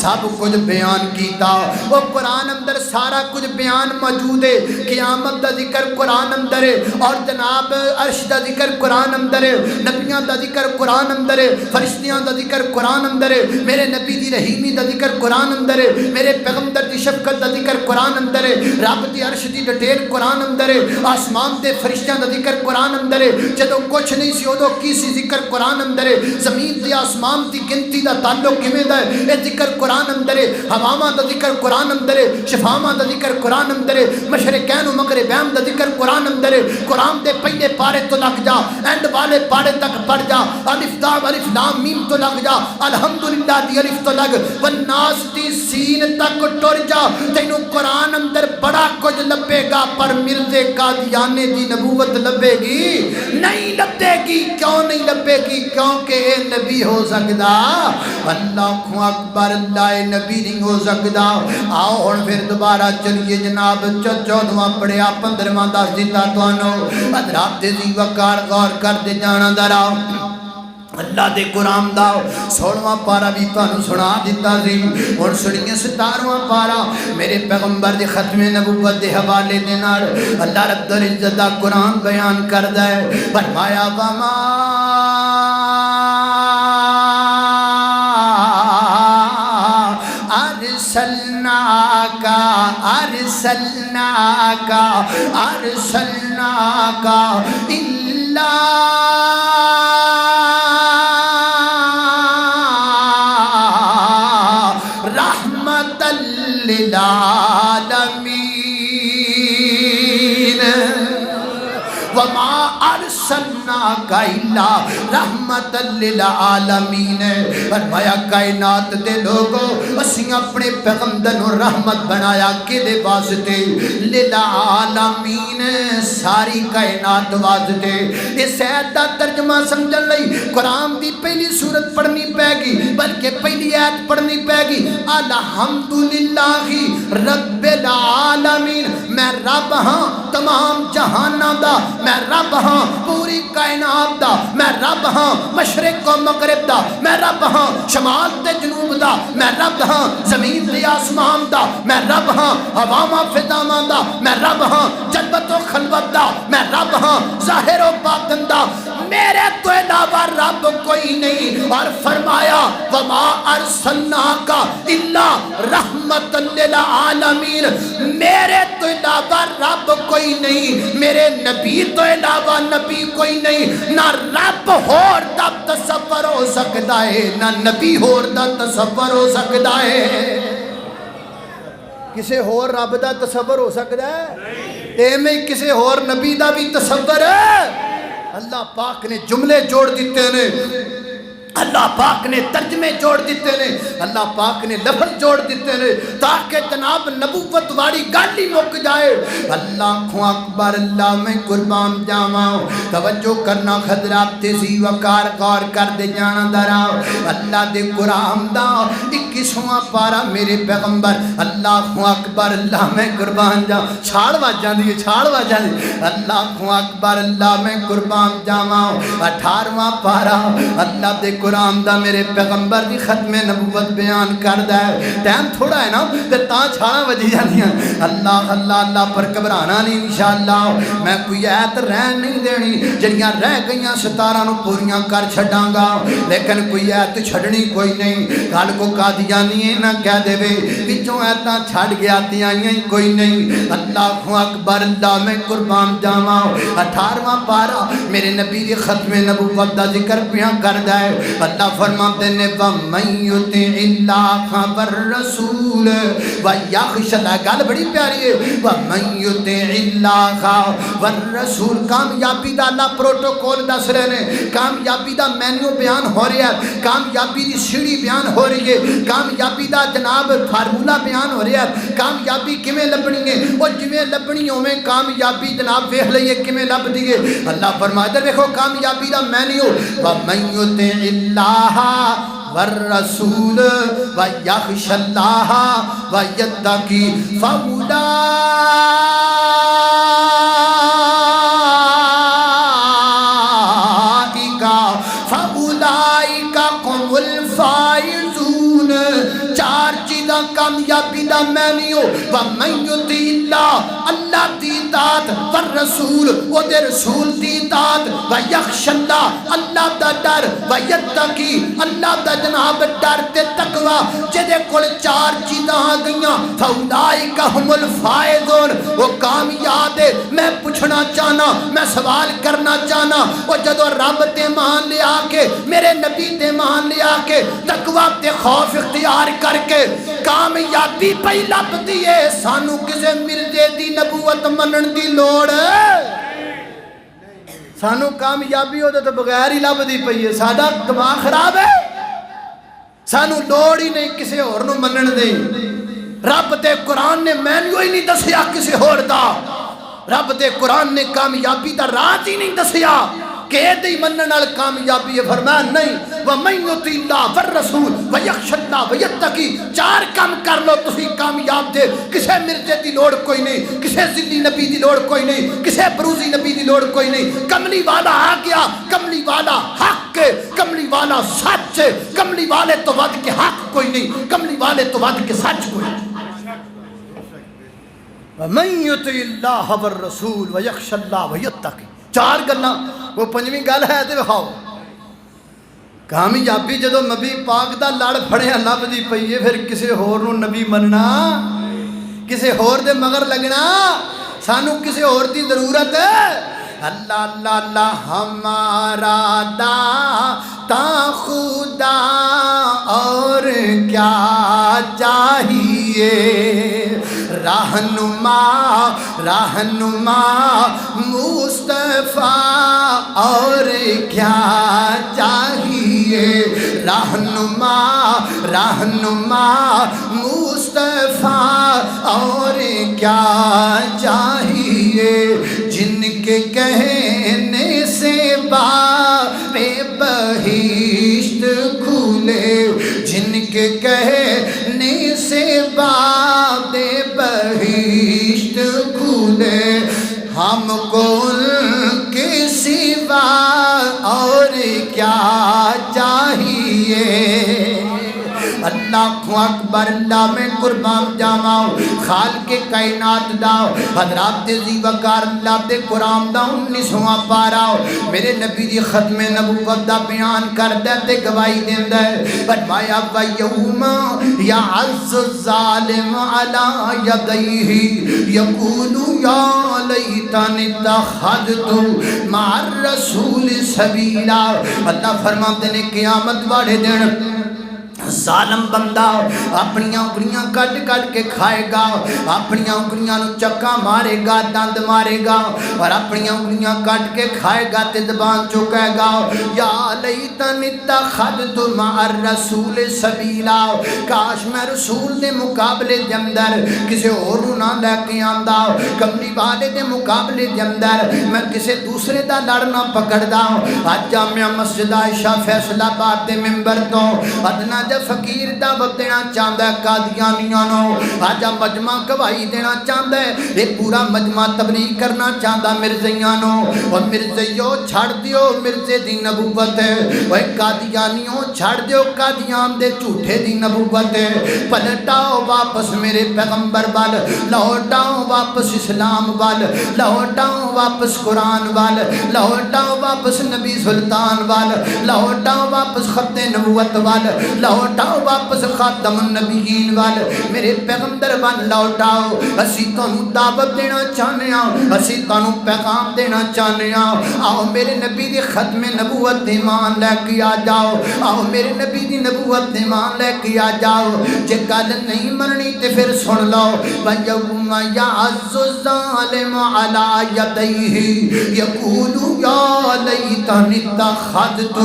سب کچھ بیان کیتا او قرآن اندر سارا کچھ بیان موجود ہے قیامت دا ذکر قرآن اندر ہے اور جناب عرش دا ذکر قرآن اندر ہے نبیاں دا ذکر قرآن اندر ہے فرشتیاں دا ذکر قرآن اندر ہے میرے نبی دی رحیمی دا ذکر قرآن اندر ہے میرے پیغمبر دی شفقت دا ذکر قرآن اندر ہے رب دی عرش دی ڈیٹیل قرآن اندر ہے آسمان دے فرشتیاں دا ذکر قرآن اندر ہے جدوں کچھ نہیں سی ادوں کی سی ذکر قرآن اندر ہے زمین دی آسمان دی گنتی دا تعلق کیویں دا ہے اے ذکر قرآن اندر ہے ہواواں دا ذکر قرآن اندر ہے شفاواں دا ذکر قرآن اندر ہے مشرقین و مغربین دا ذکر قرآن اندر ہے قرآن دے پہلے پارے تو لگ جا اینڈ والے پارے تک پڑھ جا الف دا الف لام میم تو لگ جا الحمدللہ دی الف تو لگ والناس دی سین تک ٹر جا تینوں قرآن اندر بڑا کچھ لبے گا پر مرزے قادیانے دی نبوت لبے گی نہیں لبے گی کیوں نہیں لبے گی کیونکہ اے نبی ہو سکدا اللہ اکبر اللہ نبی نہیں ہو سکدا آؤ اور پھر دوبارہ چلیے جناب 14واں پڑھیا 15واں دس دیتا توانو حضرات دی وقار غور کر دے جانا ذرا اللہ دے قرآن دا 16واں پارا بھی تانوں سنا دیتا سی اور سنیے 17واں پارا میرے پیغمبر دی ختم نبوت دے حوالے دے نال اللہ رب العزت دا قرآن بیان کردا ہے فرمایا وما أرسلناك إلا رحمة للعالمين وما أرسلناك إلا رحمت للعالمین فرمایا کائنات دے لوگوں اسی اپنے پیغمبر نو رحمت بنایا کہ دے واسطے للعالمین ساری کائنات واسطے اس آیت دا ترجمہ سمجھن لئی قرآن دی پہلی سورت پڑھنی پے گی بلکہ پہلی آیت پڑھنی پے گی الحمدللہ رب العالمین میں رب ہاں تمام جہاناں دا میں رب ہاں پوری کائنات دا میں رب ہاں مشرق و مغرب دا میں رب ہاں شمال تے جنوب دا میں رب ہاں زمین تے آسمان دا میں رب ہاں ہواواں فضاواں دا میں رب ہاں جلوت و خلوت نبوت دا میں رب ہاں ظاہر و باطن دا میرے تو علاوہ رب کوئی نہیں اور فرمایا وما ارسلناک الا رحمت للعالمین میرے تو علاوہ رب کوئی نہیں میرے نبی تو علاوہ نبی کوئی نہیں نہ رب ہور دا تصور ہو سکتا ہے نہ نبی ہور دا تصور ہو سکتا ہے کسے ہور رب دا تصور ہو سکتا ہے تے میں کسے ہور نبی دا بھی تصور ہے اللہ پاک نے جملے جوڑ دیتے ہیں اللہ پاک نے ترجمے جوڑ دیتے ہیں اللہ پاک نے لفظ جوڑ دیتے ہیں تاکہ جناب نبوت والی گالی مک جائے اللہ اکبر اللہ میں قربان جاواں توجہ کرنا حضرات تیزی وقار غور کر دے جانا درا اللہ دے قرآن دا 21واں پارا میرے پیغمبر اللہ اکبر اللہ میں قربان جاواں چھاڑ واجاں دی اللہ اکبر اللہ میں قربان جاواں 18واں پارا اللہ دے قرآن دا میرے پیغمبر دی ختم نبوت بیان کردہ ہے ٹائم تھوڑا ہے نا کہ تاں چھاڑا وجی جانیاں اللہ اللہ اللہ پر گھبرانا نہیں انشاءاللہ میں کوئی ایت رہ نہیں دینی جنیاں رہ گئیاں 17 نو پوریاں کر چھڑاں گا لیکن کوئی ایت چھڑنی کوئی نہیں کل کو قادیانی ہے نہ کہہ دے وے وچوں ایتاں چھڑ گیا تی آئیاں کوئی نہیں اللہ اکبر اللہ میں قربان جاواں 18واں پارا میرے نبی دی ختم نبوت دا ذکر بیان کردہ ہے اللہ فرماتے ہیں وَمَن يُطِعِ اللَّهَ وَالرَّسُولَ وَيَخْشَ اللَّهَ گل بڑی پیاری ہے وَمَن يُطِعِ اللَّهَ وَالرَّسُولَ کامیابی دا اللہ پروٹوکول دس رہے ہیں کامیابی دا مینیو بیان ہو رہا ہے کامیابی دی سیڑھی بیان ہو رہی ہے کامیابی دا جناب فارمولہ بیان ہو رہا ہے کامیابی کیویں لبنی ہے اور جویں لبنی ہوویں کامیابی جناب ویکھ لئیے کیویں لب دی ہے اللہ فرماتا ہے دیکھو کامیابی دا مینیو وَمَن يُطِعِ اللہ والرسول وَيَخْشَ اللَّهَ وَيَتَّقِي فَأُولَئِكَ هُمُ الْفَائِزُونَ چار چیزاں کامیابی دا مینیو وَمَن يُطِعِ اللَّهَ اللہ دی اطاعت والرسول وہ دے رسول دی اطاعت وَيَخْشَ اللَّهَ اللہ دا ڈر وَيَتَّقِي اللہ دا جناب ڈر تے تقوی جدے کول چار چیزاں آ گئیاں فَأُولَئِكَ هُمُ الْفَائِزُونَ وہ کامیاب ہے میں پوچھنا چاہنا میں سوال کرنا چاہنا وہ جدو رب تے مان لیا کے میرے نبی تے مان لیا کے تقوی تے خوف اختیار کر کے کامیابی پہی لب دیئے سانو کسے مرزے دی نبوت منن دی لوڑ سانو کامیابی ہو تو بغیر ہی لب دی پہی ہے سادہ دماغ خراب ہے سانو لوڑ ہی نہیں کسے اور نو منن دی رب دے قرآن نے مینیو ہی نہیں دسیا کسے اور دا رب دے قرآن نے کامیابی دا راہ ہی نہیں دسیا کہ دی منن نال کامیابی ہے فرمایا نہیں وَمَن يُطِعِ اللَّهَ وَالرَّسُولَ وَيَخْشَ اللَّهَ وَيَتَّقِي چار کام کر لو تسی کامیاب دے کسے مرزے دی لوڑ کوئی نہیں کسے ذلی نبی دی لوڑ کوئی نہیں کسے بروزی نبی دی لوڑ کوئی نہیں کملی والا آ گیا کملی والا حق ہے کملی والا سچ ہے کملی والے تو ود کے حق کوئی نہیں کملی والے تو ود کے سچ کوئی نہیں وَمَن يُطِعِ اللَّهَ وَالرَّسُولَ وَيَخْشَ اللَّهَ وَيَتَّقِي چار گلنا وہ پنجویں گل ہے تے وکھاؤ کامیابی جدو نبی پاک دا لڑ پھڑیا لب دی پئی ہے پھر کسے ہور نو نبی مننا کسے ہور دے مگر لگنا سانو کسے ہور دی ضرورت ہے اللہ اللہ اللہ ہمارا داتا خدا اور کیا چاہیے رہنما رہنما مصطفیٰ اور کیا چاہیے رہنما رہنما مصطفیٰ اور کیا چاہیے جن کے کہنے سے باب بہشت کھولے جن کے کہنے سے باب بہشت کھولے ہم کو ان کے سوا اور کیا چاہیے اللہ تو اکبر اللہ میں قربان جاواں خالق کائنات دا حضرات ذی وقار اللہ دے قرآن دا 19واں پارا میرے نبی دی ختم نبوت دا بیان کردا تے گواہی دیندا ہے فرمایا وَيَوْمَ يَعَزُّ الظَّالِمُ عَلَى يَدَيْهِ يَقُولُ يَا لَيْتَنِي اتَّخَذْتُ مَعَ الرَّسُولِ سَبِيلًا اللہ فرماتے ہیں قیامت والے دن ظالم بندہ اپنی انگلیاں کٹ کٹ کے کھائے گا اپنی انگلیاں نو چکا مارے گا دند مارے گا اور اپنی انگلیاں کٹ کے کھائے گا تے زبان چکے گا یا لیتنی اتخذت مع الرسول سبیلا کاش میں رسول دے مقابلے دے اندر کسی اور نہ لے کے آندا کملی والے دے مقابلے دے اندر میں کسی دوسرے دا لڑنا پکڑدا اج جامعہ مسجد عائشہ فیصل آباد دے منبر تو ادنا فقیر دعوت دینا چاہتا ہے قادیانیاں نو آجا مجمع گواہی دینا چاہتا ہے یہ پورا مجمع تبلیغ کرنا چاہتا مرزیاں نو اور مرزیوں چھڑ دیو مرزے دی نبوت ہے وہ قادیانیوں چھڑ دیو قادیان دے جھوٹے دی نبوت ہے پلٹاؤ واپس میرے پیغمبر وال لوٹاؤ واپس اسلام وال لوٹاؤ واپس قرآن وال لوٹاؤ واپس نبی سلطان وال لوٹاؤ واپس خط نبوت وال لوٹاؤ واپس خاتم النبیین وال میرے پیغمبر وال لوٹاؤ اسی تانوں دعوت دینا چاہنے ہاں اسی تانوں پیغام دینا چاہنے ہاں آؤ میرے نبی دی ختم نبوت ایمان لے کے آ جاؤ آؤ میرے نبی دی نبوت ایمان لے کے آ جاؤ جے گل نہیں مننی تے پھر سن لو وَيَوْمَ يَعَزُّ الظَّالِمُ عَلَى يَدَيْهِ يَقُولُ يَا لَيْتَنِي اتَّخَذْتُ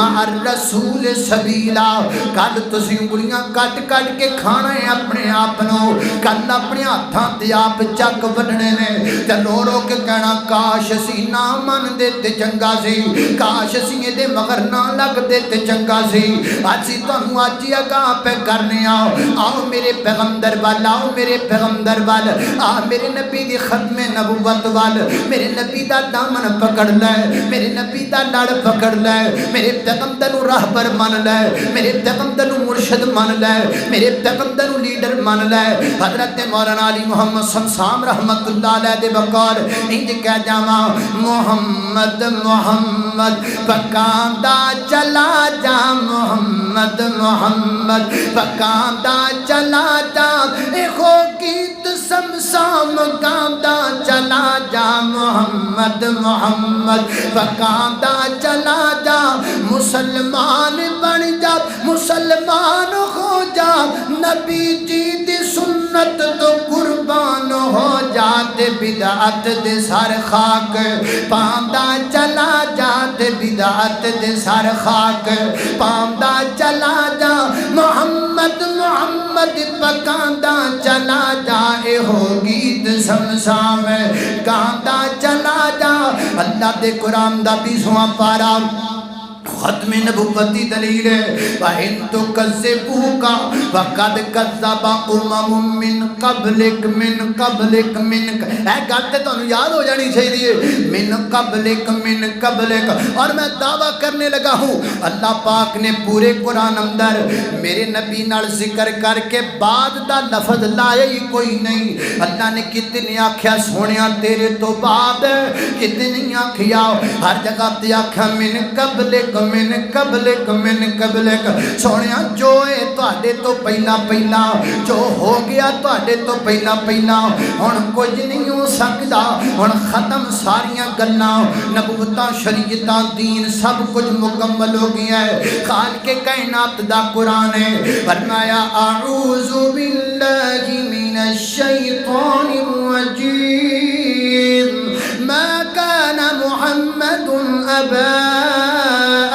مَعَ الرَّسُولِ سَبِيلًا کل تسی انگلیاں کٹ کٹ کے کھانا ہے اپنے آپ نو کل اپنے ہاتھاں تے آپ چک وڈنے نے تے رو رو کے کہنا کاش اسی نہ من دے تے چنگا سی کاش اسی دے مگر نہ لگ دے تے چنگا سی اسی تانوں اج ہی اگاں پہ کرنے آؤ میرے پیغمبر وال آؤ میرے پیغمبر وال آ میرے نبی دی ختم نبوت وال میرے نبی دا دامن پکڑ لے میرے نبی دا لڑ پکڑ لے میرے پیغمبر نو راہبر مان لے میرے پیغمبر مرشد مان لے میرے پیغمبر لیڈر مان لے حضرت مولانا علی محمد سمسام رحمت اللہ علیہ دے بقول انج کہہ جاواں محمد محمد پکاندا چلا جا محمد محمد پکاندا چلا جا اے خو گیت سمسام گاندا چلا جا محمد محمد پکاندا چلا جا مسلمان بن جا مسلمان ہو جا نبی جی دی سنت تو قربان ہو جا تے بدعت دے سر خاک پاندا چلا جا تے بدعت دے سر خاک پاندا چلا جا محمد محمد پکاندا چلا جا اے ہو گیت سمسام گاندا چلا جا اللہ دے قرآن دا 20واں پارا ختم نبوتی دلیل ہے وَإِن تُكَذِّبُوكَ فَقَدْ كَذَّبَ أُمَمٌ مِّن قَبْلِكَ مِّن قَبْلِكَ مِّن اے گاتے تو یاد ہو جانی چاہیے مِّن قَبْلِكَ مِّن قَبْلِكَ اور میں دعویٰ کرنے لگا ہوں اللہ پاک نے پورے قرآن اندر میرے نبی نال ذکر کر کے بعد دا لفظ لایا ہی کوئی نہیں اللہ نے کتنی آکھیا سونیاں تیرے تو بعد کتنی آکھیا ہر جگہ تے آکھیا مِّن قَبْلِكَ من قبلک من قبلک سونیا جو ہے تواڈے تو پہلا پہلا جو ہو گیا تواڈے تو پہلا پہلا ہن کچھ نہیں ہو سکدا ہن ختم ساریاں گلاں نبوتاں شریعتاں دین سب کچھ مکمل ہو گیا ہے خالق کائنات دا قرآن ہے فرمایا اعوذ باللہ من الشیطان الرجیم ما كان محمد ابا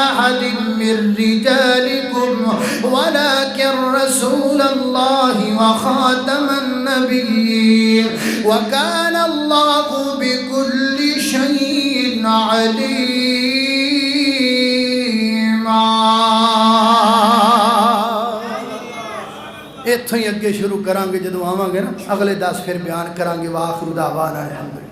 أحد من رجالكم ولكن رسول الله وخاتم النبيين وكان الله بكل شيء عليما اتھوں ہی اگے شروع کرانگے جدو آواں گے نا اگلے 10 پھر بیان کرانگے وآخر دعوانا الحمدللہ